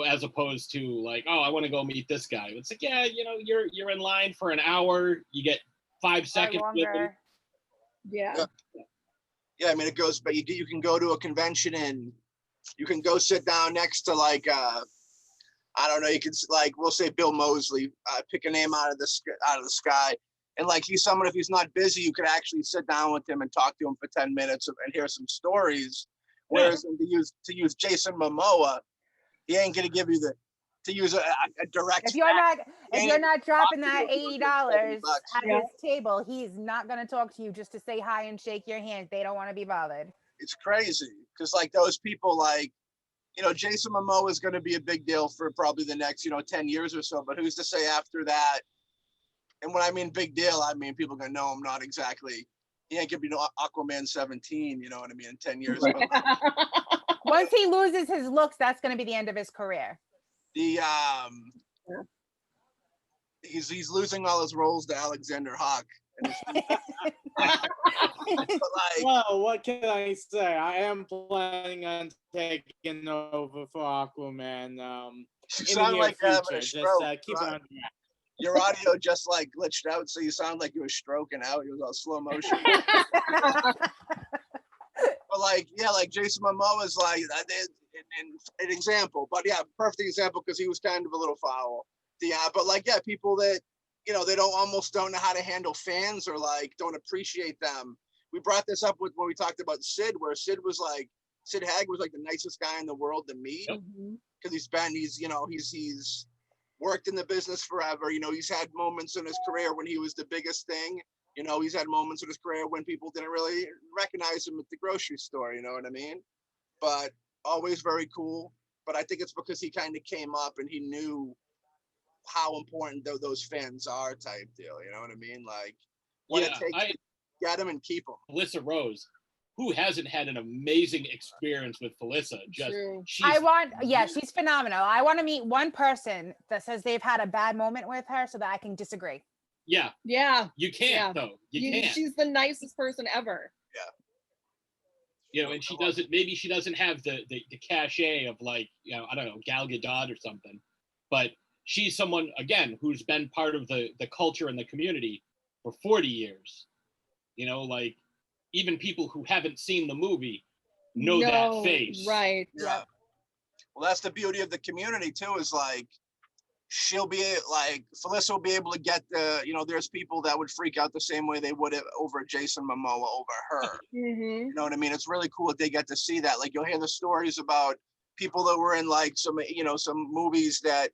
As opposed to like, oh, I want to go meet this guy. It's like, yeah, you're in line for an hour. You get 5 seconds with him. Yeah. Yeah, I mean, it goes, but you can go to a convention and you can go sit down next to like, I don't know, you can we'll say Bill Moseley, pick a name out of the sky. And like, he's someone, if he's not busy, you could actually sit down with him and talk to him for 10 minutes and hear some stories. Whereas to use Jason Momoa, he ain't gonna give you to use a direct. If you're not dropping that $80 at his table, he's not gonna talk to you just to say hi and shake your hand. They don't want to be bothered. It's crazy because like those people, like, Jason Momoa is gonna be a big deal for probably the next 10 years or so. But who's to say after that? And when I mean big deal, I mean people gonna know him. Not exactly. He ain't gonna be Aquaman 17. You know what I mean? In 10 years. Once he loses his looks, that's going to be the end of his career. He's losing all his roles to Alexander Hawk. Well, what can I say? I am planning on taking over for Aquaman. You sound like you're having a stroke. Just keep on. Your audio just like glitched out, so you sound like you were stroking out. It was all slow motion. But like Jason Momoa is like an example, but yeah, perfect example because he was kind of a little foul. But like, yeah, people that they almost don't know how to handle fans or like don't appreciate them. We brought this up when we talked about Sid, where Sid Haig was like the nicest guy in the world to meet because he's worked in the business forever. He's had moments in his career when he was the biggest thing. He's had moments in his career when people didn't really recognize him at the grocery store, you know what I mean? But always very cool. But I think it's because he kind of came up and he knew how important those fans are type deal, you know what I mean? Like, what it takes to get them and keep them. Felissa Rose, who hasn't had an amazing experience with Felissa? She's phenomenal. I want to meet one person that says they've had a bad moment with her so that I can disagree. Yeah. You can't though. You can't. She's the nicest person ever. Yeah. And maybe she doesn't have the cachet of like, I don't know, Gal Gadot or something, but she's someone, again, who's been part of the culture and the community for 40 years. Like even people who haven't seen the movie know that face. Right. Yeah. Well, that's the beauty of the community too, is like, she'll be like, Felissa will be able to get there's people that would freak out the same way they would over Jason Momoa over her. You know what I mean? It's really cool that they get to see that. Like, you'll hear the stories about people that were in like some movies that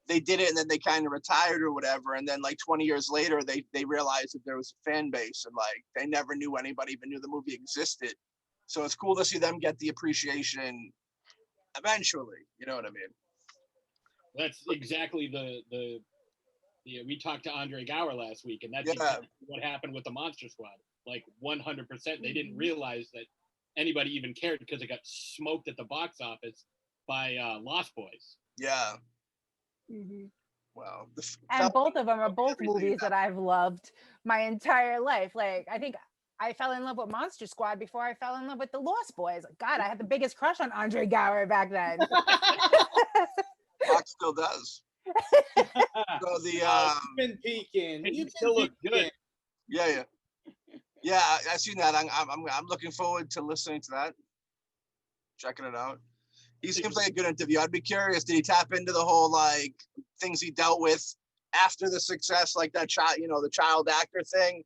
they did it and then they kind of retired or whatever, and then like 20 years later they realized that there was a fan base and like they never knew anybody even knew the movie existed. So it's cool to see them get the appreciation eventually. You know what I mean? That's exactly the we talked to Andre Gower last week, and that's exactly what happened with the Monster Squad. Like 100%, they didn't realize that anybody even cared because it got smoked at the box office by Lost Boys. Yeah. Wow. And both of them are both movies that I've loved my entire life. Like, I think I fell in love with Monster Squad before I fell in love with the Lost Boys. God, I had the biggest crush on Andre Gower back then. Fox still does. So the You've been peeking. You still look good. Yeah. I seen that. I'm looking forward to listening to that, checking it out. He seems like a good interview. I'd be curious, did he tap into the whole like things he dealt with after the success, like that child, the child actor thing,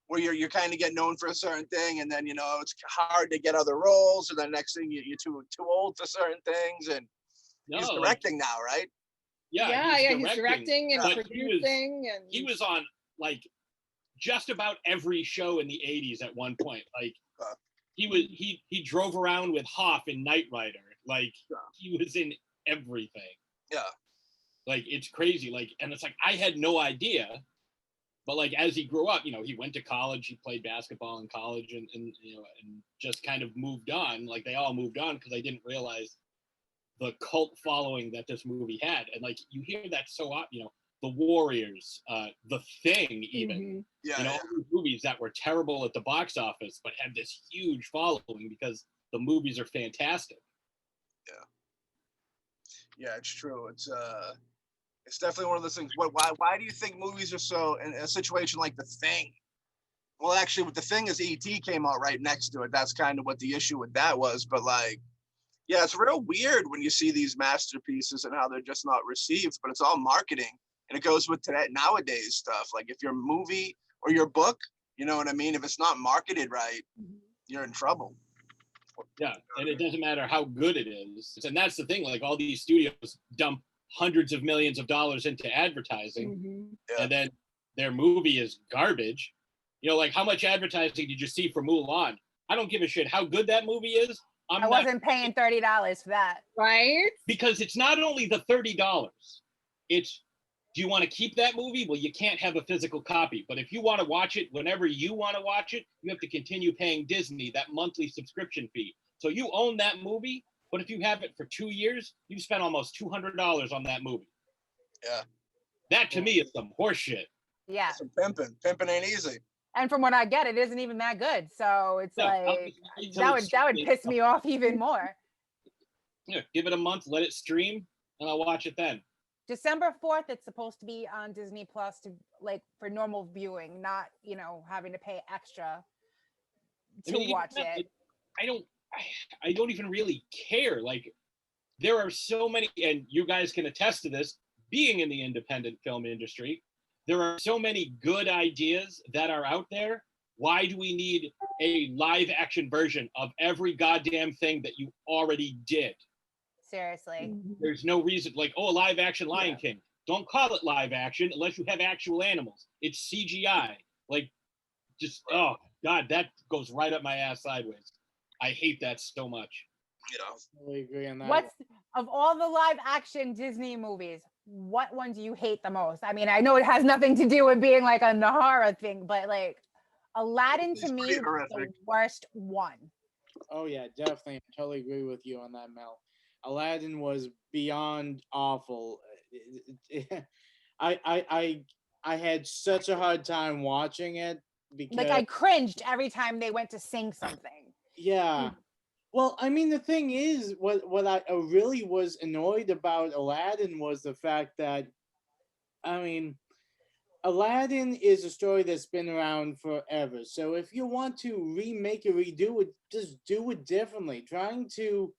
where you're kind of get known for a certain thing, and then it's hard to get other roles, and then next thing you're too old for certain things, and he's directing now, right? Yeah, he's directing and producing, he was on like just about every show in the 80s at one point. Like he drove around with Hoff in Knight Rider. Like he was in everything. Yeah. Like it's crazy. Like, and it's like I had no idea. But like as he grew up, he went to college, he played basketball in college and and just kind of moved on. Like they all moved on because they didn't realize the cult following that this movie had. And like you hear that so often, The Warriors, The Thing, even. All these movies that were terrible at the box office but had this huge following because the movies are fantastic. Yeah, it's true. It's definitely one of those things. Why do you think movies are so in a situation like The Thing? Well, actually, what The Thing is, E.T. came out right next to it. That's kind of what the issue with that was. But like, yeah, it's real weird when you see these masterpieces and how they're just not received. But it's all marketing, and it goes with today nowadays stuff. Like if your movie or your book, you know what I mean, if it's not marketed right, you're in trouble. Yeah, and it doesn't matter how good it is. And that's the thing, like all these studios dump hundreds of millions of dollars into advertising, and then their movie is garbage. Like how much advertising did you see for Mulan? I don't give a shit how good that movie is. I wasn't paying $30 for that. Right? Because it's not only the $30. It's, do you want to keep that movie? Well, you can't have a physical copy. But if you want to watch it whenever you want to watch it, you have to continue paying Disney that monthly subscription fee. So you own that movie, but if you have it for 2 years, you've spent almost $200 on that movie. Yeah. That to me is some horseshit. Yeah. Some pimping. Pimping ain't easy. And from what I get, it isn't even that good. So it's like that would piss me off even more. Yeah, give it a month, let it stream, and I'll watch it then. December 4th, it's supposed to be on Disney Plus to like for normal viewing, not having to pay extra to watch it. I don't even really care. Like there are so many, and you guys can attest to this, being in the independent film industry, there are so many good ideas that are out there. Why do we need a live action version of every goddamn thing that you already did? Seriously. There's no reason, like, a live action Lion King. Don't call it live action unless you have actual animals. It's CGI. Like, just, oh, God, that goes right up my ass sideways. I hate that so much. I totally agree on that. Of all the live action Disney movies, what one do you hate the most? I mean, I know it has nothing to do with being like a Nahara thing, but like Aladdin to me was the worst one. Oh yeah, definitely. I totally agree with you on that, Mel. Aladdin was beyond awful. I had such a hard time watching it because like I cringed every time they went to sing something. Yeah. Well, I mean, the thing is, what I really was annoyed about Aladdin was the fact that, I mean, Aladdin is a story that's been around forever. So if you want to remake it, redo it, just do it differently. Trying to,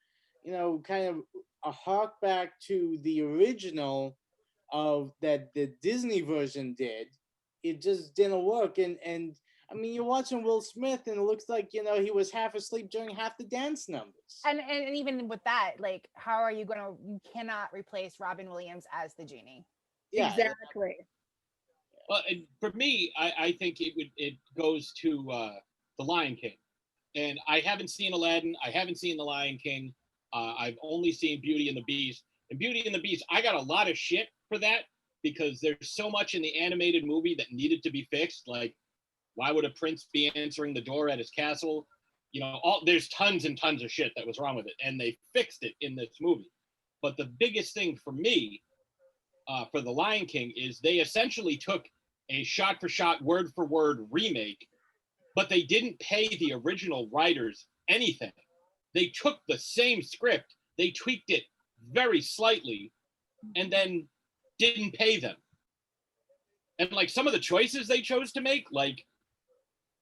kind of hark back to the original of that the Disney version did, it just didn't work. And I mean, you're watching Will Smith, and it looks like he was half asleep during half the dance numbers. And even with that, like, how are you gonna? You cannot replace Robin Williams as the genie. Yeah, exactly. Well, and for me, I think it goes to The Lion King, and I haven't seen Aladdin. I haven't seen The Lion King. I've only seen Beauty and the Beast. And Beauty and the Beast, I got a lot of shit for that because there's so much in the animated movie that needed to be fixed. Like, why would a prince be answering the door at his castle? There's tons and tons of shit that was wrong with it, and they fixed it in this movie. But the biggest thing for me, for The Lion King, is they essentially took a shot-for-shot, word-for-word remake, but they didn't pay the original writers anything. They took the same script, they tweaked it very slightly, and then didn't pay them. And like some of the choices they chose to make, like,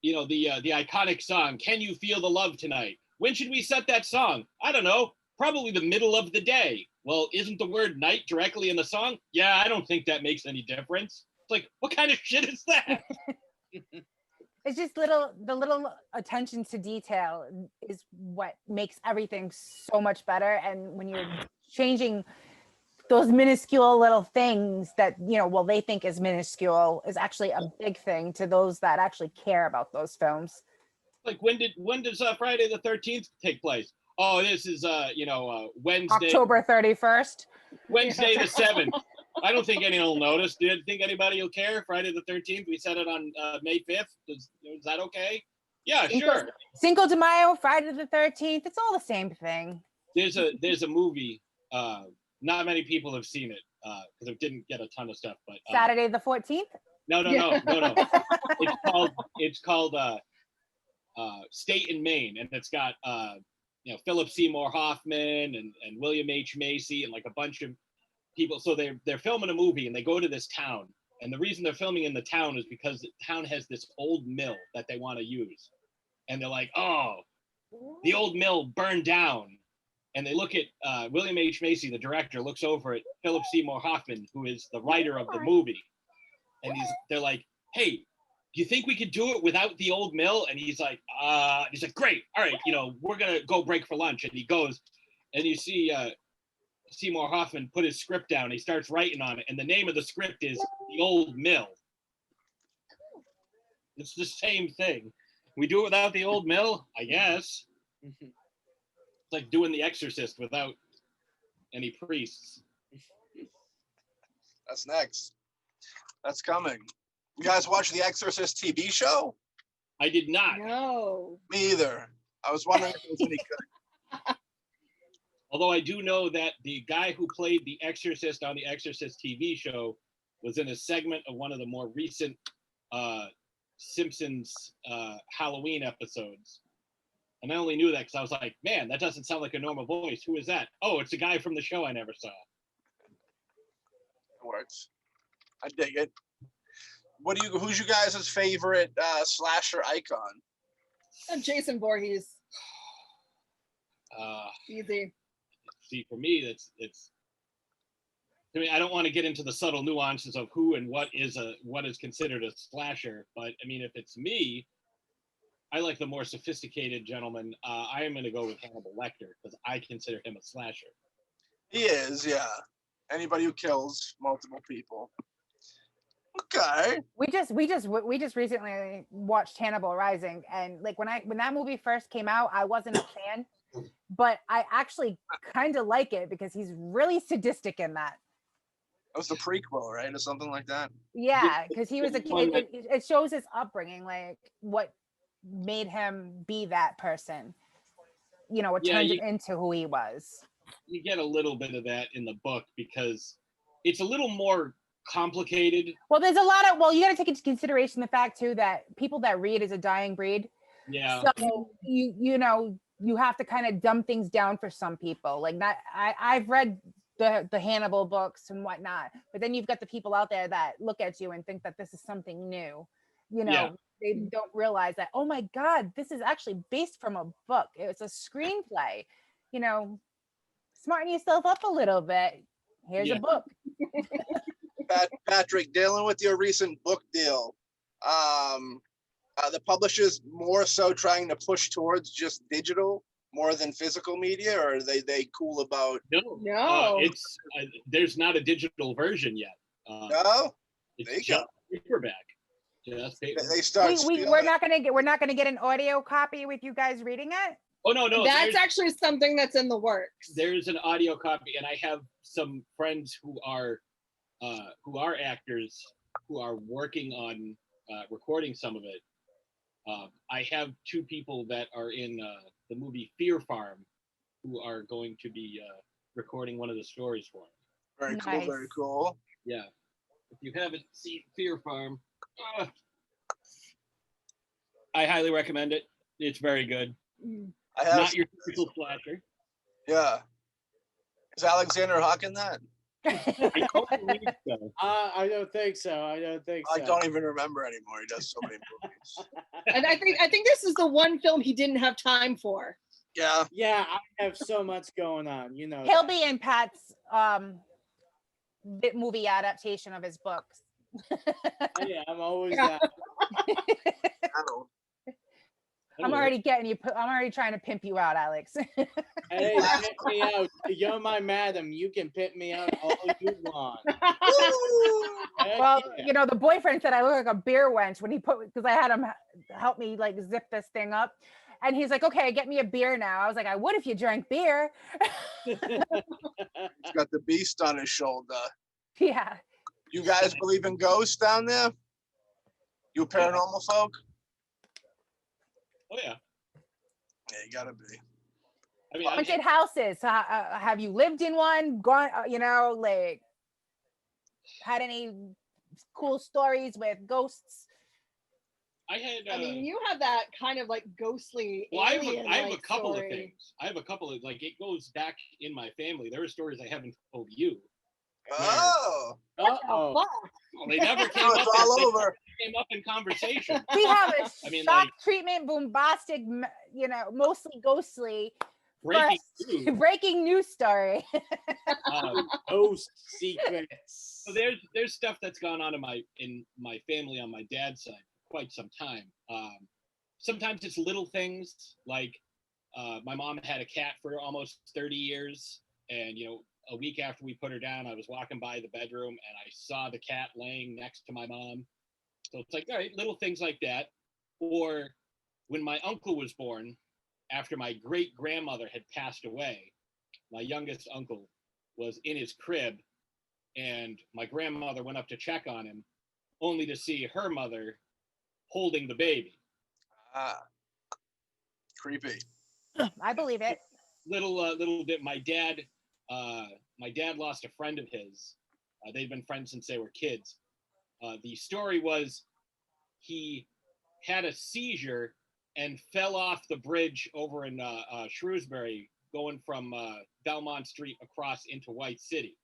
the iconic song, "Can You Feel the Love Tonight?" When should we set that song? I don't know, probably the middle of the day. Well, isn't the word night directly in the song? Yeah, I don't think that makes any difference. It's like, what kind of shit is that? It's just the little attention to detail is what makes everything so much better. And when you're changing those minuscule little things that, they think is minuscule is actually a big thing to those that actually care about those films. Like, when does Friday the 13th take place? Oh, this is Wednesday, October 31st. Wednesday the 7th. I don't think anyone will notice. Do you think anybody will care? Friday the 13th. We set it on May 5th. Is that okay? Yeah, sure. Cinco de Mayo, Friday the 13th. It's all the same thing. There's a movie. Not many people have seen it because it didn't get a ton of stuff. But Saturday the 14th. No. It's called State in Maine, and it's got Philip Seymour Hoffman and William H. Macy and like a bunch of people. So they're filming a movie, and they go to this town, and the reason they're filming in the town is because the town has this old mill that they want to use, and they're like, oh, the old mill burned down. And they look at William H. Macy, the director, looks over at Philip Seymour Hoffman, who is the writer of the movie. And they're like, hey, do you think we could do it without the old mill? And he's like, great. All right, we're going to go break for lunch. And he goes, and you see Seymour Hoffman put his script down. He starts writing on it. And the name of the script is The Old Mill. It's the same thing. We do it without the old mill, I guess. It's like doing The Exorcist without any priests. That's next. That's coming. You guys watch The Exorcist TV show? I did not. No. Me either. I was wondering if it was any good. Although I do know that the guy who played The Exorcist on The Exorcist TV show was in a segment of one of the more recent Simpsons Halloween episodes. And I only knew that because I was like, man, that doesn't sound like a normal voice. Who is that? Oh, it's a guy from the show I never saw. It works. I dig it. Who's you guys' favorite slasher icon? Jason Voorhees. Easy. See, for me, I don't want to get into the subtle nuances of who and what is considered a slasher, but I mean, if it's me, I like the more sophisticated gentleman. I am going to go with Hannibal Lecter because I consider him a slasher. He is, yeah. Anybody who kills multiple people. Okay. We just recently watched Hannibal Rising, and like when that movie first came out, I wasn't a fan, but I actually kind of like it because he's really sadistic in that. That was the prequel, right, or something like that. Yeah, because he was a kid. It shows his upbringing, like what made him be that person. What turned him into who he was. You get a little bit of that in the book because it's a little more complicated. Well, there's a lot of you got to take into consideration the fact too that people that read is a dying breed. Yeah. So you have to kind of dumb things down for some people. Like that, I've read the Hannibal books and whatnot, but then you've got the people out there that look at you and think that this is something new. They don't realize that, oh my God, this is actually based from a book. It's a screenplay. Smarten yourself up a little bit. Here's a book. Patrick, dealing with your recent book deal, the publishers more so trying to push towards just digital more than physical media, or are they cool about? No, it's there's not a digital version yet. No, it's there you just go. paperback. Just paper. They start. We're not gonna get an audio copy with you guys reading it. Oh no, That's actually something that's in the works. There's an audio copy, and I have some friends who are actors who are working on recording some of it. I have two people that are in the movie Fear Farm who are going to be recording one of the stories for me. Very cool, very cool. Yeah. If you haven't seen Fear Farm, I highly recommend it. It's very good. I have Not your typical slasher. Yeah. Is Alexander Hawk in that? I don't think so. I don't think so. I don't even remember anymore. He does so many movies. And I think this is the one film he didn't have time for. Yeah. Yeah, I have so much going on. You know. He'll be in Pat's movie adaptation of his books. Yeah, I'm always. I'm already getting you. I'm already trying to pimp you out, Alex. Hey, pimp me out. You're my madam. You can pimp me out all you want. Well, you know, the boyfriend said I look like a beer wench when he because I had him help me like zip this thing up. And he's like, okay, get me a beer now. I was like, I would if you drank beer. He's got the beast on his shoulder. Yeah. You guys believe in ghosts down there? You paranormal folk? Oh yeah. Yeah, you gotta be. I mean, haunted houses. Have you lived in one? Gone? You know, like had any cool stories with ghosts? I had. I mean, you have that kind of like ghostly. Well, I have a couple story. of things. I have a couple of like it goes back in my family. There are stories I haven't told you. Oh. Uh-oh. They never came Now up. it's all over. Came up in conversation. We have a I mean, shock like, treatment, bombastic, you know, mostly ghostly. Breaking news story. Ghost secrets. So there's stuff that's gone on in my family on my dad's side for quite some time. Sometimes it's little things like my mom had a cat for almost 30 years, and you know, a week after we put her down, I was walking by the bedroom and I saw the cat laying next to my mom. So it's like, all right, little things like that. Or when my uncle was born, after my great grandmother had passed away, my youngest uncle was in his crib, and my grandmother went up to check on him, only to see her mother holding the baby. Creepy. I believe it. Little bit. My dad lost a friend of his. They'd been friends since they were kids. The story was he had a seizure and fell off the bridge over in Shrewsbury, going from Belmont Street across into White City.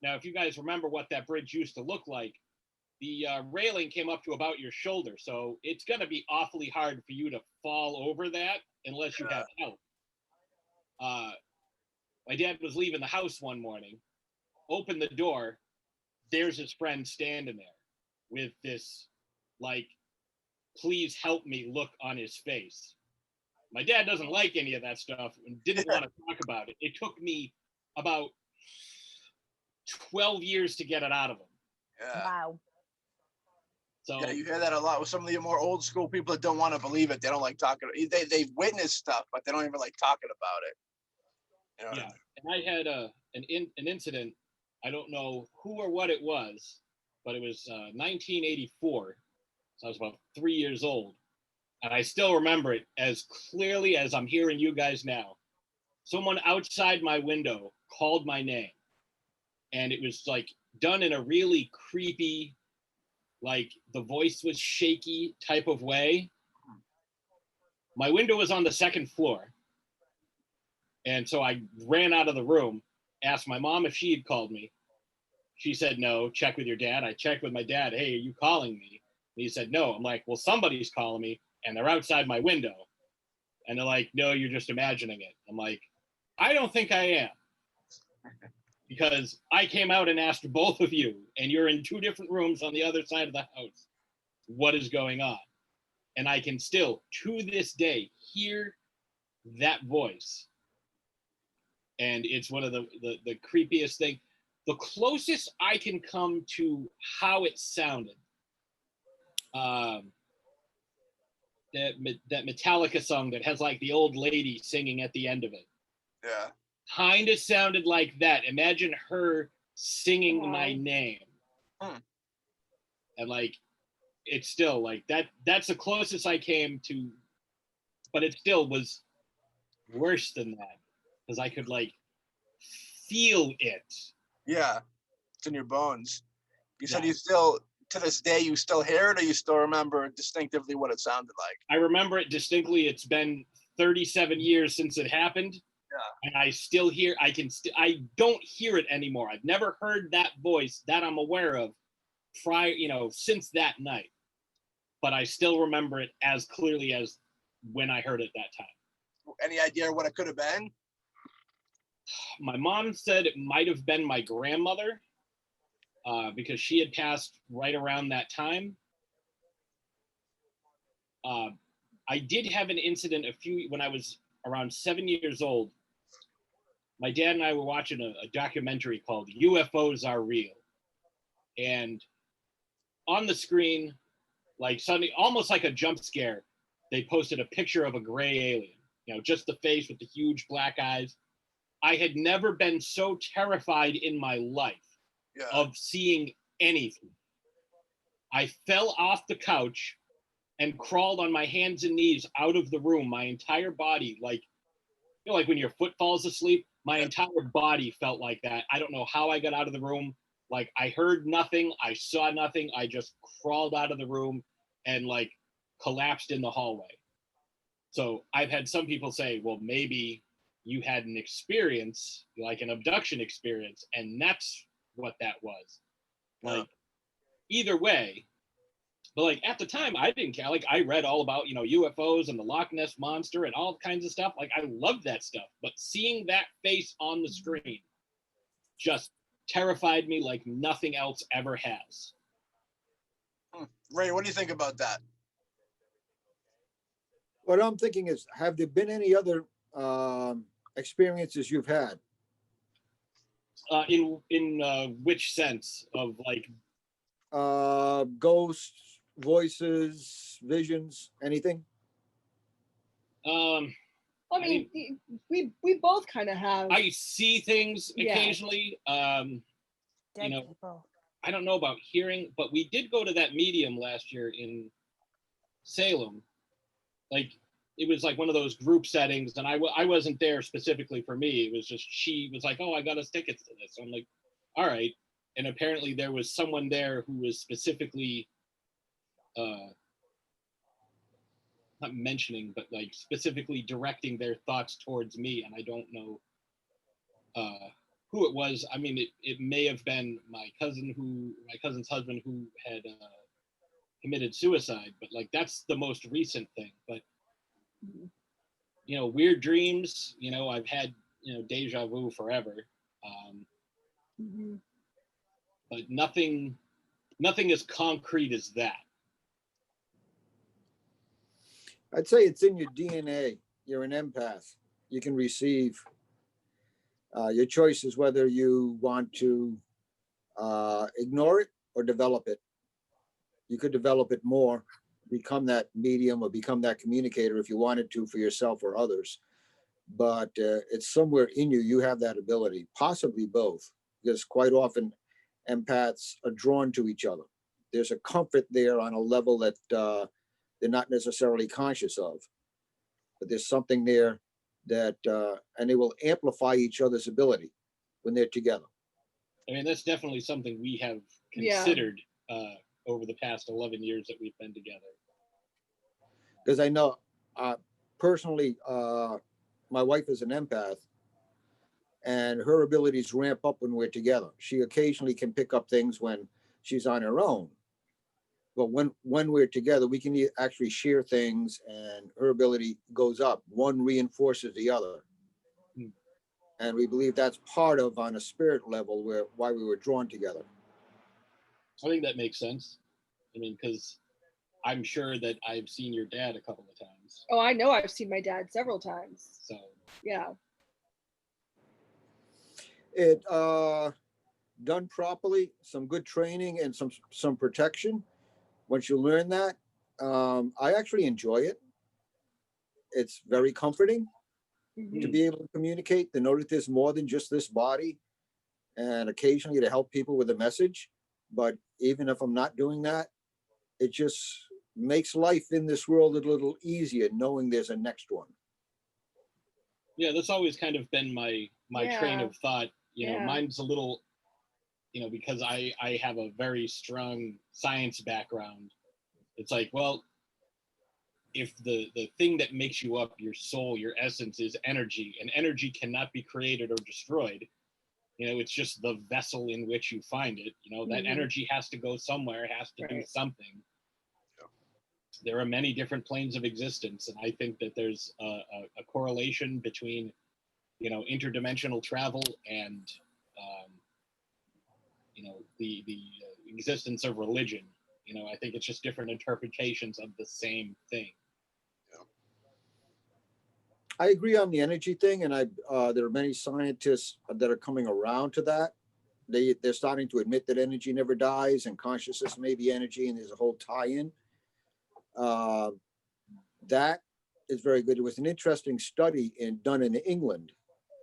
Now, if you guys remember what that bridge used to look like, the railing came up to about your shoulder, so it's going to be awfully hard for you to fall over that unless you have help. My dad was leaving the house one morning, opened the door, there's his friend standing there with this, like, please help me look on his face. My dad doesn't like any of that stuff and didn't want to talk about it. It took me about 12 years to get it out of him. Yeah. Wow. So yeah, you hear that a lot with some of the more old school people that don't want to believe it. They don't like talking. They've witnessed stuff, but they don't even like talking about it. You know yeah, and I had an incident. I don't know who or what it was, but it was 1984. So I was about 3 years old, and I still remember it as clearly as I'm hearing you guys now. Someone outside my window called my name, and it was like done in a really creepy, like the voice was shaky type of way. My window was on the second floor. And so I ran out of the room, asked my mom if she had called me. She said, no, check with your dad. I checked with my dad. Hey, are you calling me? And he said, no. I'm like, well, somebody's calling me and they're outside my window. And they're like, no, you're just imagining it. I'm like, I don't think I am. Because I came out and asked both of you, and you're in two different rooms on the other side of the house. What is going on? and I can still, to this day, hear that voice. And it's one of the creepiest thing. The closest I can come to how it sounded, that Metallica song that has like the old lady singing at the end of it. Yeah. Kind of sounded like that. Imagine her singing my name. And like, it's still like that. That's the closest I came to, but it still was worse than that because I could like feel it. Yeah, it's in your bones. You said you still, to this day, you still hear it, or you still remember distinctively what it sounded like? I remember it distinctly. It's been 37 years since it happened. Yeah. And I still hear, I don't hear it anymore. I've never heard that voice that I'm aware of prior, since that night. But I still remember it as clearly as when I heard it that time. Any idea what it could have been? My mom said it might have been my grandmother because she had passed right around that time. I did have an incident when I was around 7 years old. My dad and I were watching a documentary called UFOs Are Real. And on the screen, like suddenly, almost like a jump scare, they posted a picture of a gray alien, just the face with the huge black eyes. I had never been so terrified in my life of seeing anything. I fell off the couch and crawled on my hands and knees out of the room. My entire body, like when your foot falls asleep, my entire body felt like that. I don't know how I got out of the room. Like I heard nothing, I saw nothing. I just crawled out of the room and like collapsed in the hallway. So I've had some people say, well, maybe you had an experience, like an abduction experience, and that's what that was. Like, either way, but like at the time, I didn't care. Like I read all about, UFOs and the Loch Ness Monster and all kinds of stuff. Like I loved that stuff. But seeing that face on the screen just terrified me like nothing else ever has. Ray, what do you think about that? What I'm thinking is, have there been any other experiences you've had? In which sense of like? Ghosts, voices, visions, anything? I mean, we both kind of have. I see things occasionally. Dead people. I don't know about hearing, but we did go to that medium last year in Salem. Like it was like one of those group settings, and I wasn't there specifically for me. It was just she was like, "Oh, I got us tickets to this." So I'm like, "All right." And apparently there was someone there who was specifically, not mentioning, but like specifically directing their thoughts towards me, and I don't know who it was. I mean, it may have been my cousin's husband who had committed suicide, but like that's the most recent thing. But weird dreams, I've had deja vu forever, but nothing as concrete as that. I'd say it's in your DNA. You're an empath. You can receive. Your choice is whether you want to ignore it or develop it. You could develop it more, become that medium or become that communicator if you wanted to for yourself or others. But it's somewhere in you. You have that ability, possibly both, because quite often empaths are drawn to each other. There's a comfort there on a level that they're not necessarily conscious of, but there's something there that, and they will amplify each other's ability when they're together. I mean, that's definitely something we have considered over the past 11 years that we've been together. Because I know personally, my wife is an empath, and her abilities ramp up when we're together. She occasionally can pick up things when she's on her own. But when we're together, we can actually share things, and her ability goes up. One reinforces the other. And we believe that's part of, on a spirit level, why we were drawn together. I think that makes sense. I mean, because I'm sure that I've seen your dad a couple of times. Oh, I know I've seen my dad several times. So yeah. It done properly, some good training and some protection. Once you learn that, I actually enjoy it. It's very comforting to be able to communicate, to know that there's more than just this body, and occasionally to help people with a message. But even if I'm not doing that, it just makes life in this world a little easier knowing there's a next one. Yeah, that's always kind of been my train of thought. You know, mine's a little, you know, because I have a very strong science background. It's like, well, if the thing that makes you up, your soul, your essence, is energy, and energy cannot be created or destroyed, you know, it's just the vessel in which you find it. You know, that energy has to go somewhere, has to do something. There are many different planes of existence, and I think that there's a correlation between, you know, interdimensional travel and, you know, the existence of religion. You know, I think it's just different interpretations of the same thing. I agree on the energy thing, and there are many scientists that are coming around to that. They're starting to admit that energy never dies, and consciousness may be energy, and there's a whole tie-in. That is very good. It was an interesting study done in England,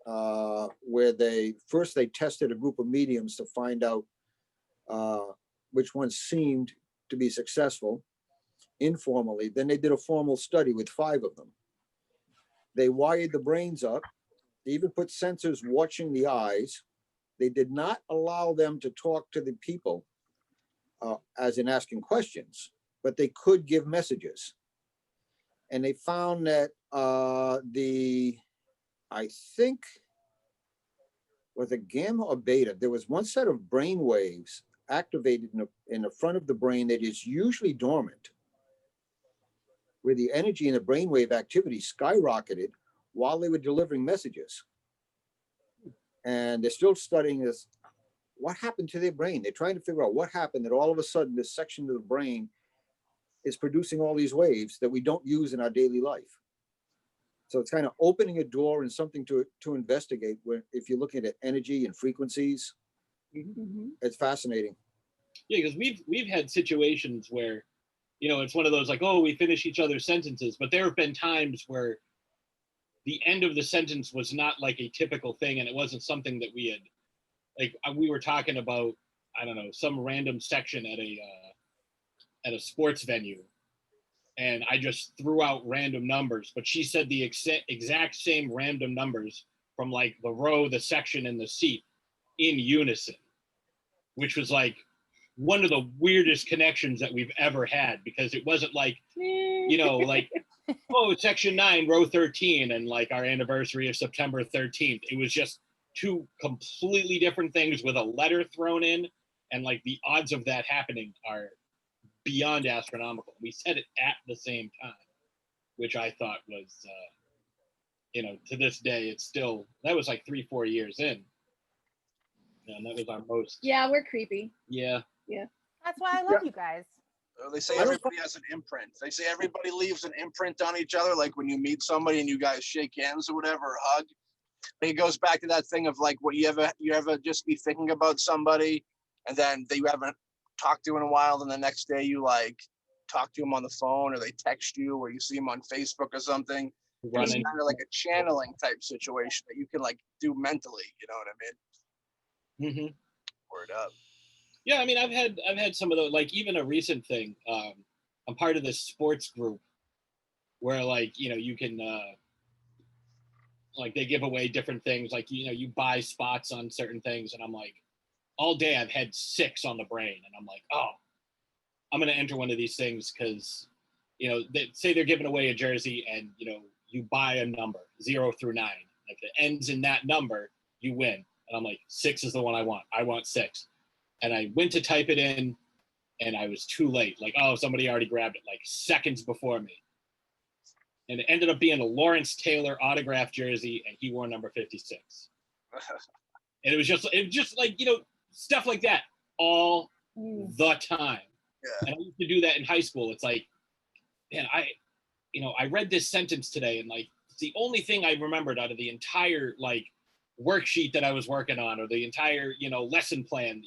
where they tested a group of mediums to find out which ones seemed to be successful informally. Then they did a formal study with 5 of them. They wired the brains up. They even put sensors watching the eyes. They did not allow them to talk to the people, as in asking questions, but they could give messages. And they found that I think, was it gamma or beta? There was one set of brain waves activated in the front of the brain that is usually dormant, where the energy in the brainwave activity skyrocketed while they were delivering messages. And they're still studying this. What happened to their brain? They're trying to figure out what happened that all of a sudden this section of the brain is producing all these waves that we don't use in our daily life. So it's kind of opening a door and something to investigate where, if you're looking at energy and frequencies, it's fascinating. Yeah, because we've had situations where, you know, it's one of those like, oh, we finish each other's sentences, but there have been times where the end of the sentence was not like a typical thing, and it wasn't something that we had, like, we were talking about, I don't know, some random section at a sports venue, and I just threw out random numbers, but she said the exact same random numbers from like the row, the section, and the seat in unison, which was like one of the weirdest connections that we've ever had, because it wasn't like, you know, like, oh, section 9, row 13, and like our anniversary of September 13th. It was just 2 completely different things with a letter thrown in, and like the odds of that happening are beyond astronomical. We said it at the same time, which I thought was, you know, to this day, it's still, that was like 3-4 years in. And that was our most. Yeah, we're creepy. Yeah. Yeah. That's why I love you guys. They say everybody has an imprint. They say everybody leaves an imprint on each other, like when you meet somebody and you guys shake hands or whatever, or hug. And it goes back to that thing of like, what you ever just be thinking about somebody, and then you haven't talked to in a while, and the next day you like talk to them on the phone, or they text you, or you see them on Facebook or something. It's kind of like a channeling type situation that you can like do mentally. You know what I mean? Word up. Yeah, I mean, I've had some of those, like even a recent thing. I'm part of this sports group where like, you know, you can like they give away different things, like, you know, you buy spots on certain things, and I'm like, all day I've had 6 on the brain, and I'm like, oh, I'm gonna enter one of these things because, you know, they say they're giving away a jersey, and you know, you buy a number 0 through 9. If it ends in that number, you win. And I'm like, 6 is the one I want. I want 6. And I went to type it in, and I was too late. Like, oh, somebody already grabbed it, like seconds before me. And it ended up being a Lawrence Taylor autographed jersey, and he wore number 56. And it was just like, you know, stuff like that all the time. And I used to do that in high school. It's like, man, I read this sentence today, and like, it's the only thing I remembered out of the entire like worksheet that I was working on, or the entire, lesson plan.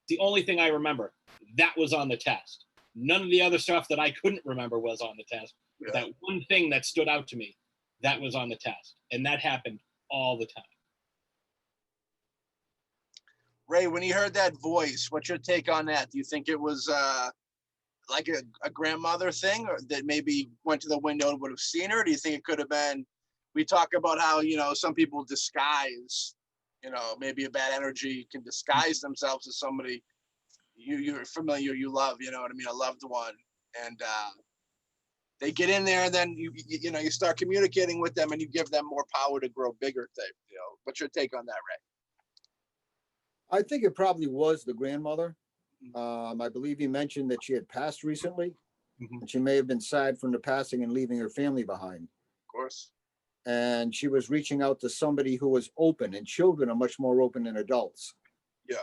The only thing I remember that was on the test. None of the other stuff that I couldn't remember was on the test. Yeah. That one thing that stood out to me, that was on the test. And that happened all the time. Ray, when you heard that voice, what's your take on that? Do you think it was like a grandmother thing, or that maybe went to the window and would have seen her? Or do you think it could have been, we talk about how, some people disguise, maybe a bad energy can disguise themselves as somebody you're familiar, you love, you know what I mean, a loved one. And they get in there, and then you start communicating with them, and you give them more power to grow bigger. What's your take on that, Ray? I think it probably was the grandmother. I believe he mentioned that she had passed recently, and she may have been sad from the passing and leaving her family behind. Of course. And she was reaching out to somebody who was open, and children are much more open than adults. Yeah.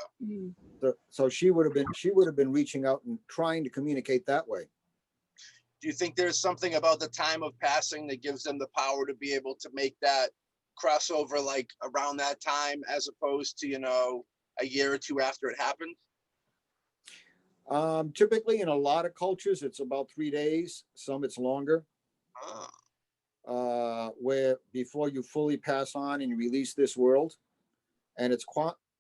So she would have been reaching out and trying to communicate that way. Do you think there's something about the time of passing that gives them the power to be able to make that crossover like around that time, as opposed to, a year or two after it happened? Typically in a lot of cultures, it's about 3 days. Some it's longer. Where before you fully pass on and you release this world. And it's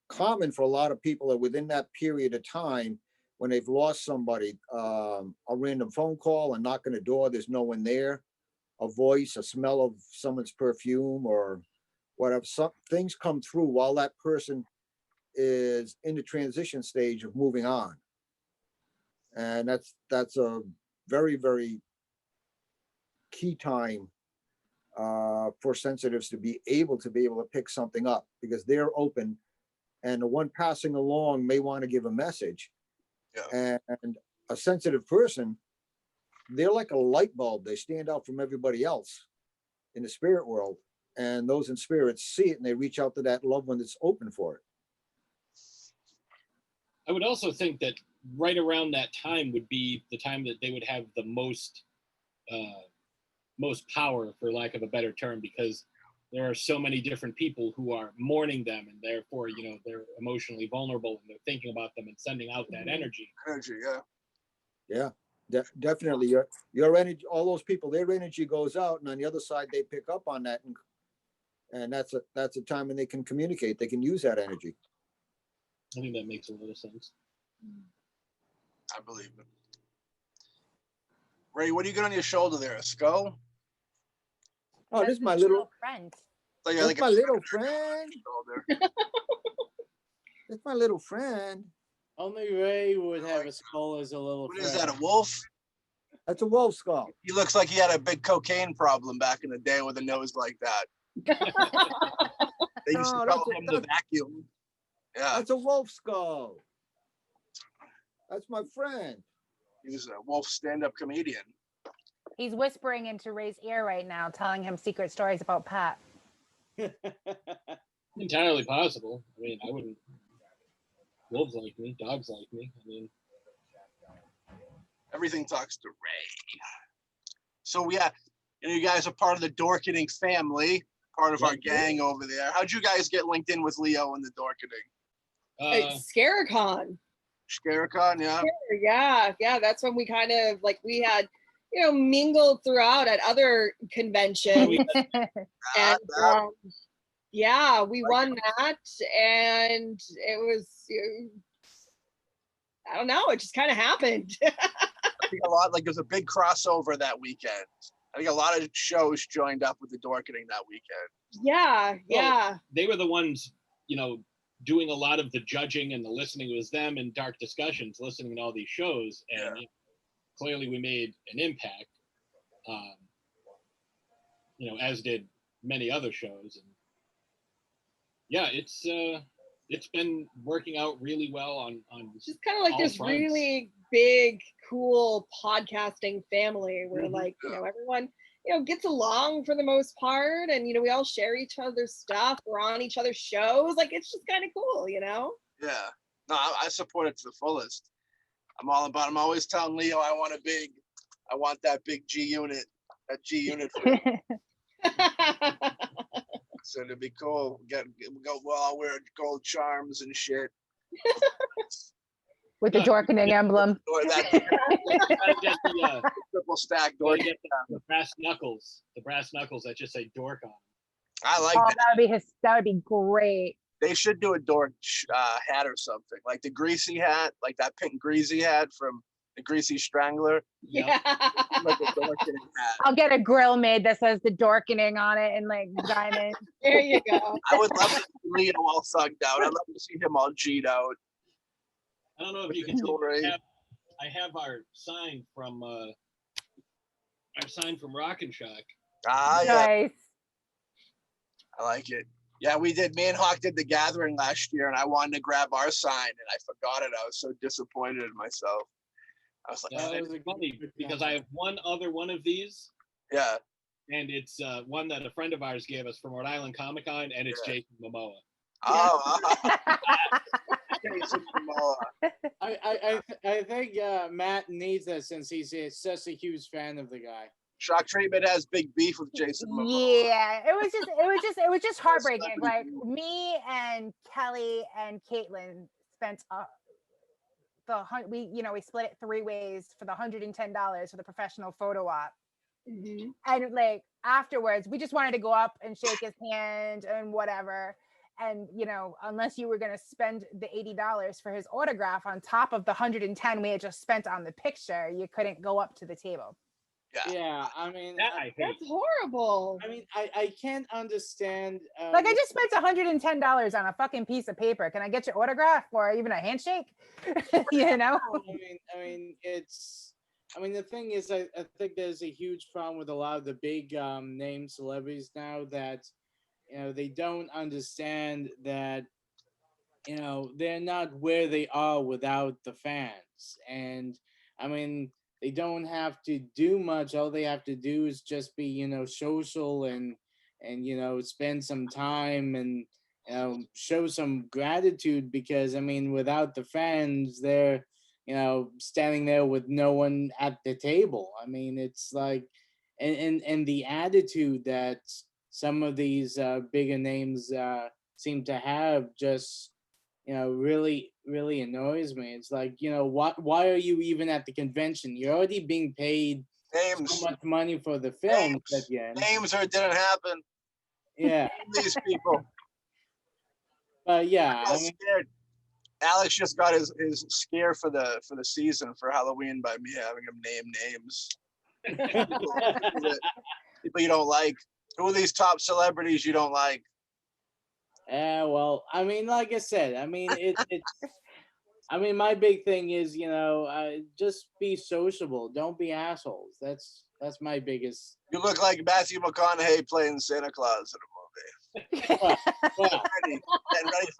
common for a lot of people that within that period of time, when they've lost somebody, a random phone call, a knock on the door, there's no one there, a voice, a smell of someone's perfume or whatever, some things come through while that person is in the transition stage of moving on. And that's a very, very key time for sensitives to be able to pick something up, because they're open, and the one passing along may want to give a message. Yeah. And a sensitive person, they're like a light bulb. They stand out from everybody else in the spirit world, and those in spirit see it, and they reach out to that loved one that's open for it. I would also think that right around that time would be the time that they would have the most power, for lack of a better term, because there are so many different people who are mourning them, and therefore, they're emotionally vulnerable, and they're thinking about them and sending out that energy. Yeah, definitely. Your energy, all those people, their energy goes out, and on the other side, they pick up on that, and that's a time when they can communicate. They can use that energy. I think that makes a lot of sense. I believe it. Ray, what do you got on your shoulder there? A skull? Oh, this is my little friend. That's my little friend. That's my little friend. Only Ray would have a skull as a little friend. What is that, a wolf? That's a wolf skull. He looks like he had a big cocaine problem back in the day with a nose like that. They used to call him the vacuum. Yeah. That's a wolf skull. That's my friend. He was a wolf stand-up comedian. He's whispering into Ray's ear right now, telling him secret stories about Pat. Entirely possible. I mean, I wouldn't. Wolves like me, dogs like me. I mean, everything talks to Ray. So you guys are part of the Dorkening family, part of our gang over there. How'd you guys get linked in with Leo and the Dorkening? Scaricon. Scaricon, yeah. Yeah. That's when we kind of we had, mingled throughout at other conventions. And we won that, and it was, I don't know, it just kind of happened. I think a lot, there's a big crossover that weekend. I think a lot of shows joined up with the Dorkening that weekend. Yeah. Well, they were the ones, doing a lot of the judging and the listening. It was them in Dark Discussions listening to all these shows, and clearly we made an impact, as did many other shows. And it's been working out really well on just kind of like this fronts. Really big, cool podcasting family where everyone gets along for the most part, and we all share each other's stuff. We're on each other's shows. It's just kind of cool, Yeah. No, I support it to the fullest. I'm all about. I'm always telling Leo I want that big G unit. That G unit. So it'd be cool. We'll all wear gold charms and shit. With the Dorkening emblem. Or that Get the, triple stack gotta door. get the brass knuckles. The brass knuckles that just say dork on them. I like Oh, that. that would be great. They should do a dork hat or something, like the greasy hat, like that pink greasy hat from the Greasy Strangler. Yeah. Like a dorkening hat. I'll get a grill made that says the Dorkening on it and like diamond. There you go. I would love to see Leo all thugged out. I'd love to see him all G'd out. I don't know if you can see. I have our sign from Rock and Shock. Ah, yeah. Nice. I like it. Yeah, we did. Me and Hawk did the gathering last year, and I wanted to grab our sign, and I forgot it. I was so disappointed in myself. I was like, That was funny because I have one other one of these. Yeah. And it's one that a friend of ours gave us from Rhode Island Comic Con, and it's Jason Momoa. Oh. Jason Momoa. I think Matt needs that since he's such a huge fan of the guy. Shock Treatment has big beef with Jason Momoa. Yeah, it was just heartbreaking. Like me and Kelly and Caitlin spent we split it 3 ways for the $110 for the professional photo op. Mm-hmm. And like afterwards, we just wanted to go up and shake his hand and whatever. And unless you were gonna spend the $80 for his autograph on top of the $110 we had just spent on the picture, you couldn't go up to the table. Yeah, I mean that's horrible. I mean, I can't understand. Like I just spent $110 on a fucking piece of paper. Can I get your autograph or even a handshake? I mean, the thing is, I think there's a huge problem with a lot of the big name celebrities now that, they don't understand that, they're not where they are without the fans. And I mean, they don't have to do much. All they have to do is just be, social and spend some time and, show some gratitude because, I mean, without the fans, they're, standing there with no one at the table. I mean, it's like, and the attitude that some of these bigger names seem to have just, really, really annoys me. It's like, why are you even at the convention? You're already being paid so much money for the film. Names or it didn't happen. Yeah. These people. Yeah. I mean, scared. Alex just got his scare for the season for Halloween by me having him name names. People you don't like. Who are these top celebrities you don't like? Well, I mean, like I said, I mean, it's. I mean, my big thing is, just be sociable. Don't be assholes. That's my biggest. You look like Matthew McConaughey playing Santa Claus in a movie.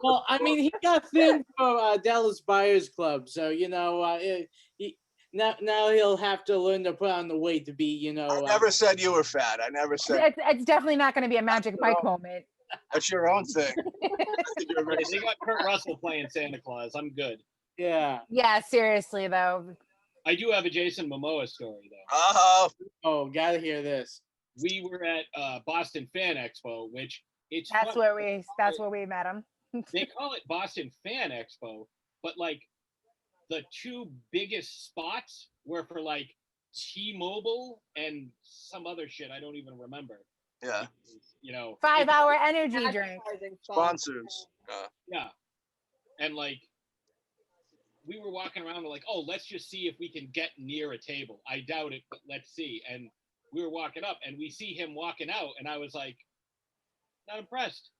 Well, I mean, he got thin for Dallas Buyers Club, so now he'll have to learn to put on the weight to be, I never said you were fat. I never said. It's definitely not going to be a Magic Mike moment. That's your own thing. They got Kurt Russell playing Santa Claus. I'm good. Yeah. Yeah, seriously though. I do have a Jason Momoa story though. Oh, gotta hear this. We were at Boston Fan Expo, which that's where we met him. They call it Boston Fan Expo, but like the 2 biggest spots were for like T-Mobile and some other shit I don't even remember. Yeah. 5-hour energy drink. Sponsors. Yeah. And like we were walking around, we're like, oh, let's just see if we can get near a table. I doubt it, but let's see. And we were walking up and we see him walking out, and I was like, not impressed.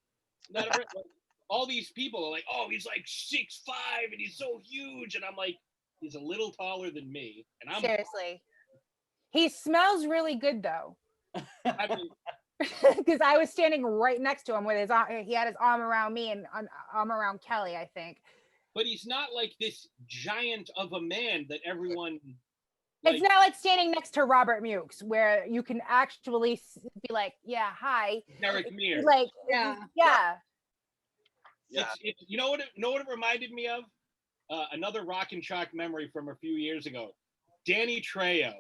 Not impressed. Like, all these people are like, oh, he's like 6'5" and he's so huge. And I'm like, he's a little taller than me. And I'm seriously. He smells really good though. I mean, because I was standing right next to him with he had his arm around me and arm around Kelly, I think. But he's not like this giant of a man that everyone. It's not like standing next to Robert Mukes, where you can actually be like, "Yeah, hi." Derek Mears. Like, yeah. It's, you know what it reminded me of? another rock and chalk memory from a few years ago. Danny Trejo.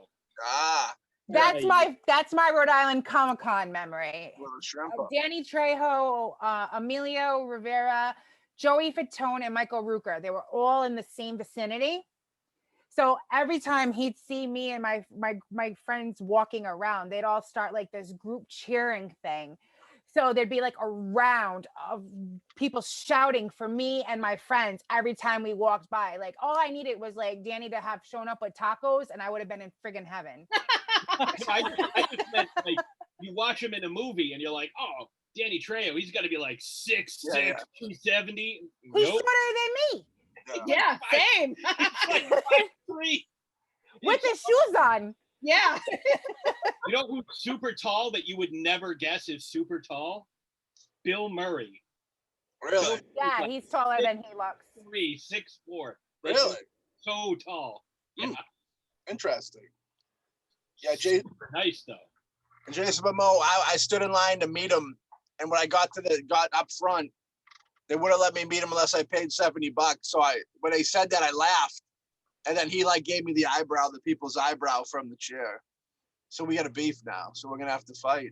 That's my Rhode Island Comic-Con memory. Danny Trejo, Emilio Rivera, Joey Fatone, and Michael Rooker. They were all in the same vicinity. So every time he'd see me and my friends walking around, they'd all start like this group cheering thing. So there'd be like a round of people shouting for me and my friends every time we walked by. Like all I needed was like Danny to have shown up with tacos and I would have been in friggin' heaven. I just meant like you watch him in a movie and you're like, oh, Danny Trejo, he's got to be like 6'6", 270. He's shorter than me. Yeah, same. Like 5'3". With his shoes on. Yeah. You know who's super tall that you would never guess is super tall? Bill Murray. Really? Yeah, he's taller than he looks. 6'4". Really? So tall. Yeah. Interesting. Yeah, Jason. Nice though. And Jason Momoa, I stood in line to meet him, and when I got up front, they wouldn't let me meet him unless I paid $70. So when they said that, I laughed, and then he like gave me the people's eyebrow from the chair. So we got a beef now. So we're gonna have to fight.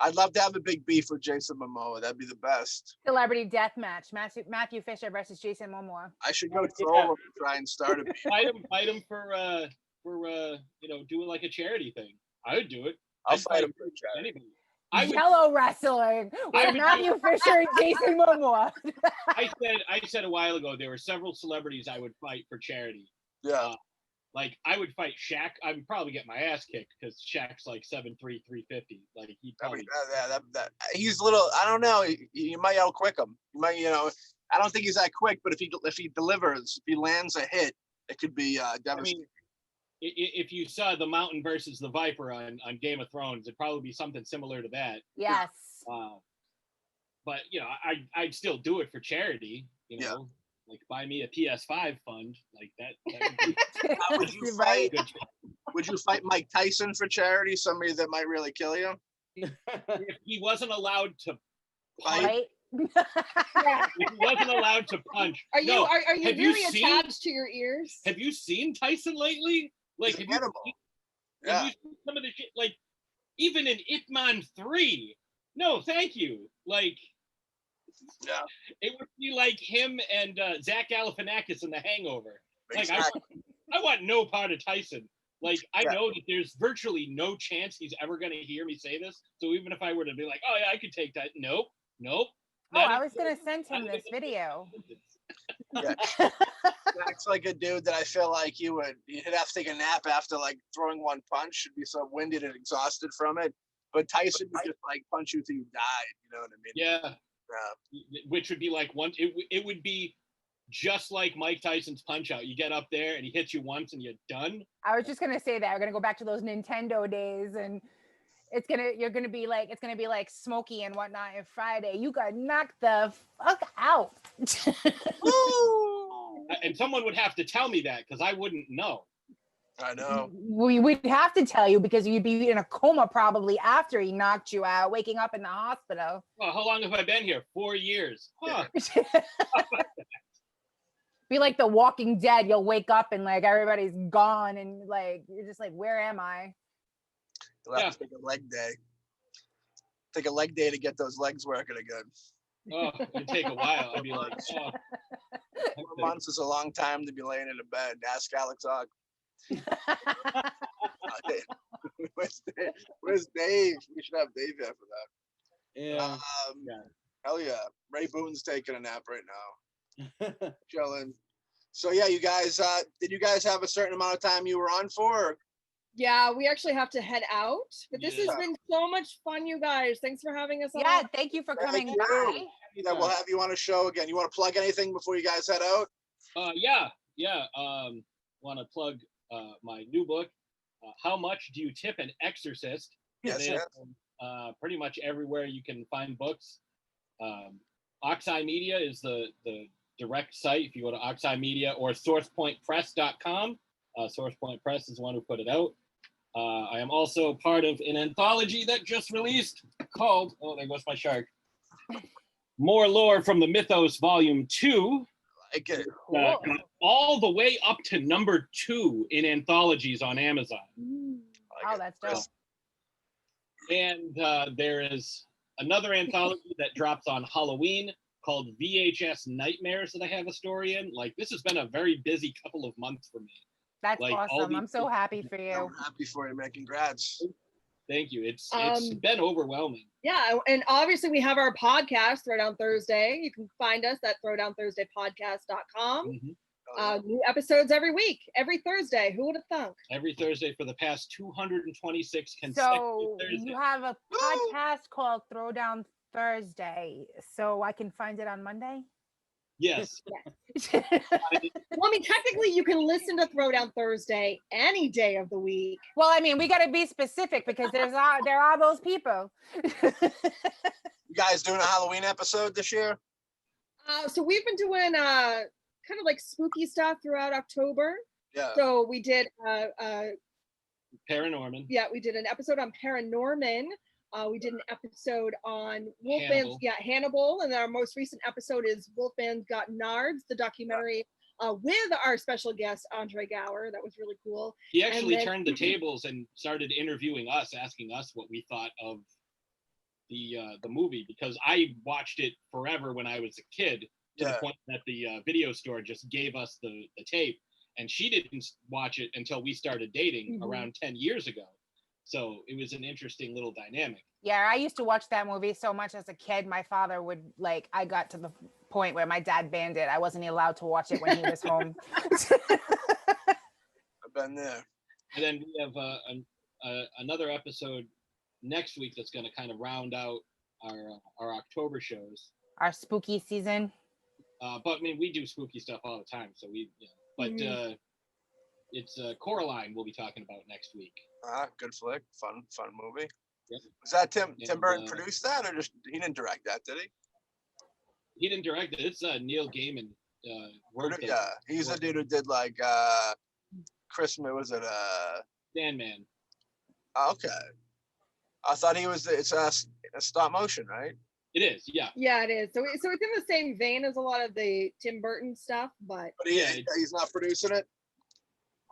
I'd love to have a big beef with Jason Momoa. That'd be the best. Celebrity death match. Matthew Fisher versus Jason Momoa. I should go troll him and try and start a beef. Fight him for doing like a charity thing. I would do it. I'll fight him for charity. Yellow wrestling with Matthew Fisher and Jason Momoa. I said a while ago there were several celebrities I would fight for charity. Yeah. Like I would fight Shaq. I would probably get my ass kicked because Shaq's like 7'3", 350. Like he probably he's little. I don't know. You might outquick him. You might, I don't think he's that quick. But if he delivers, if he lands a hit, it could be devastating. I mean, if you saw the Mountain versus the Viper on Game of Thrones, it'd probably be something similar to that. Yes. But I'd still do it for charity. Like buy me a PS5 fund, like that. Would you fight? Would you fight Mike Tyson for charity? Somebody that might really kill you. If he wasn't allowed to fight. If he wasn't allowed to punch. Are you really attached to your ears? Have you seen Tyson lately? Like have you seen some of the shit? Like even in Ip Man 3. No, thank you. Like. Yeah. It would be like him and Zach Galifianakis in The Hangover. Exactly. Like I want no part of Tyson. Like I know that there's virtually no chance he's ever going to hear me say this. So even if I were to be like, oh yeah, I could take that. Nope. Oh, I was going to send him this video. Yeah. Zach's like a dude that I feel like you'd have to take a nap after like throwing one punch. Should be so winded and exhausted from it. But Tyson would just like punch you till you died. You know what I mean? Yeah. Which would be like it would be just like Mike Tyson's Punch Out. You get up there and he hits you once and you're done. I was just gonna say that we're gonna go back to those Nintendo days, and it's gonna be like Smokey and whatnot. And Friday, you got knocked the fuck out. And someone would have to tell me that because I wouldn't know. I know. We would have to tell you because you'd be in a coma probably after he knocked you out, waking up in the hospital. Well, how long have I been here? 4 years. Huh. Be like The Walking Dead. You'll wake up and like everybody's gone and like you're just like, where am I? You'll have to take a leg day. Take a leg day to get those legs working again. Oh, it'd take a while. I'd be like, 4 months is a long time to be laying in a bed. Ask Alex Hogg. Where's Dave? We should have Dave here for that. Yeah. Hell yeah. Ray Boone's taking a nap right now. Chilling. So yeah, you guys, did you guys have a certain amount of time you were on for? Or? Yeah, we actually have to head out, but this has been so much fun, you guys. Thanks for having us on. Yeah, thank you for coming by. That we'll have you on a show again. You want to plug anything before you guys head out? Want to plug my new book, How Much Do You Tip an Exorcist? Yes. Pretty much everywhere you can find books. Oxeye Media is the direct site. If you go to Oxeye Media or sourcepointpress.com, SourcePoint Press is the one who put it out. I am also part of an anthology that just released called, oh, there goes my shark, More Lore from the Mythos Volume 2. like it. Got all the way up to number 2 in anthologies on Amazon. Oh, that's dope. And there is another anthology that drops on Halloween called VHS Nightmares that I have a story in. Like, this has been a very busy couple of months for me. That's like, awesome. I'm so happy for you. I'm happy for you, man. Congrats. Thank you. It's been overwhelming. Yeah, and obviously we have our podcast, Throwdown Thursday. You can find us at throwdownthursdaypodcast.com. New episodes every week, every Thursday. Who would have thunk? Every Thursday for the past 226 consecutive So Thursdays. you have a podcast called Throwdown Thursday, so I can find it on Monday? Yes. Well, I mean, technically, you can listen to Throwdown Thursday any day of the week. Well, I mean, we got to be specific because there are those people. You guys doing a Halloween episode this year? So we've been doing kind of like spooky stuff throughout October. Yeah. So we did Paranorman. Yeah, we did an episode on Paranorman. We did an episode on Wolfman's Hannibal, and our most recent episode is Wolfman's Got Nards, the documentary with our special guest Andre Gower. That was really cool. He actually turned the tables and started interviewing us, asking us what we thought of the movie, because I watched it forever when I was a kid, to the point that the video store just gave us the tape, and she didn't watch it until we started dating around 10 years ago. So it was an interesting little dynamic. Yeah, I used to watch that movie so much as a kid. My father would, like, I got to the point where my dad banned it. I wasn't allowed to watch it when he was home. I've been there. And then we have another episode next week that's going to kind of round out our October shows. Our spooky season. But I mean, we do spooky stuff all the time, so we. It's Coraline we'll be talking about next week. Good flick, fun movie. Yep. Was that Tim Burton produced that, or just he didn't direct that? Did he? He didn't direct it. It's Neil Gaiman. Yeah, he's the dude who did like Christmas. Was it Sandman? Okay, I thought he was. It's a stop motion, right? It is, yeah. Yeah, it is. So it's in the same vein as a lot of the Tim Burton stuff, but he's not producing it.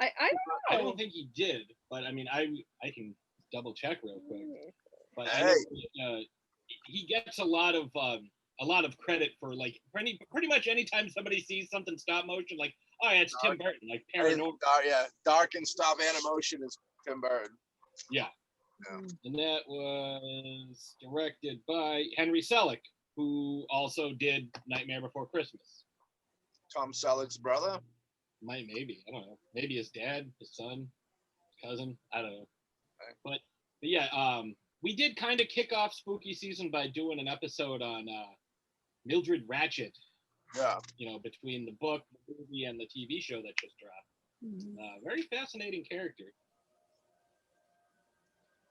I don't know. I don't think he did, but I mean, I can double check real quick. But he gets a lot of credit for, like, pretty much anytime somebody sees something stop motion, like, oh yeah, it's Tim Burton, like Paranormal. Dark and stop animation is Tim Burton. Yeah. And that was directed by Henry Selick, who also did Nightmare Before Christmas. Tom Selleck's brother? Maybe. I don't know. Maybe his dad, his son, his cousin. I don't know. But yeah, we did kind of kick off spooky season by doing an episode on Mildred Ratched. Yeah. You know, between the book, the movie, and the TV show that just dropped. Very fascinating character.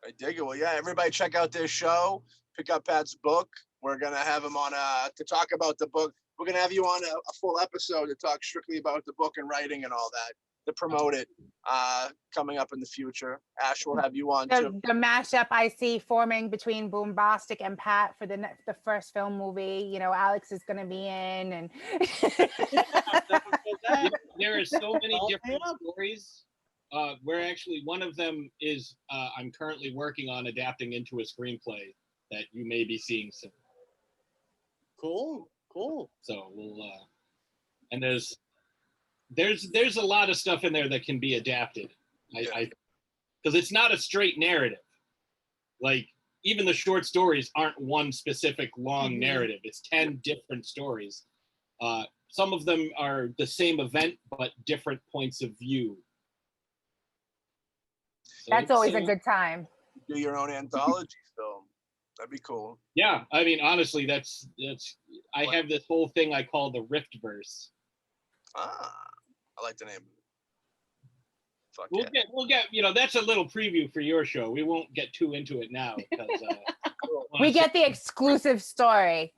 I dig it. Well, yeah, everybody check out this show. Pick up Pat's book. We're going to have him on to talk about the book. We're going to have you on a full episode to talk strictly about the book and writing and all that, to promote it coming up in the future. Ash will have you on too. The mashup I see forming between Boombastic and Pat for the first film movie. You know, Alex is going to be in. And there are so many different stories. Where actually one of them is I'm currently working on adapting into a screenplay that you may be seeing soon. Cool. So we'll and there's a lot of stuff in there that can be adapted. Because it's not a straight narrative. Like, even the short stories aren't one specific long narrative. It's 10 different stories. Some of them are the same event but different points of view. So that's always a good time. Do your own anthology film. That'd be cool. Yeah, I mean, honestly, that's I have this whole thing I call the Riftverse. I like the name. Fuck we'll get you know, that's a little preview for your show. We won't get too into it now because we get the exclusive story.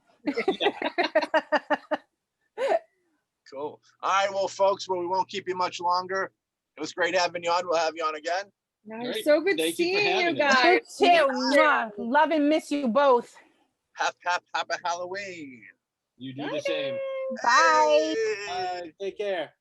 Cool. All right, well, folks, we won't keep you much longer. It was great having you on. We'll have you on again. Nice. So good seeing you guys. You too. Love and miss you both. Happy Halloween. You do the same. Bye. Take care.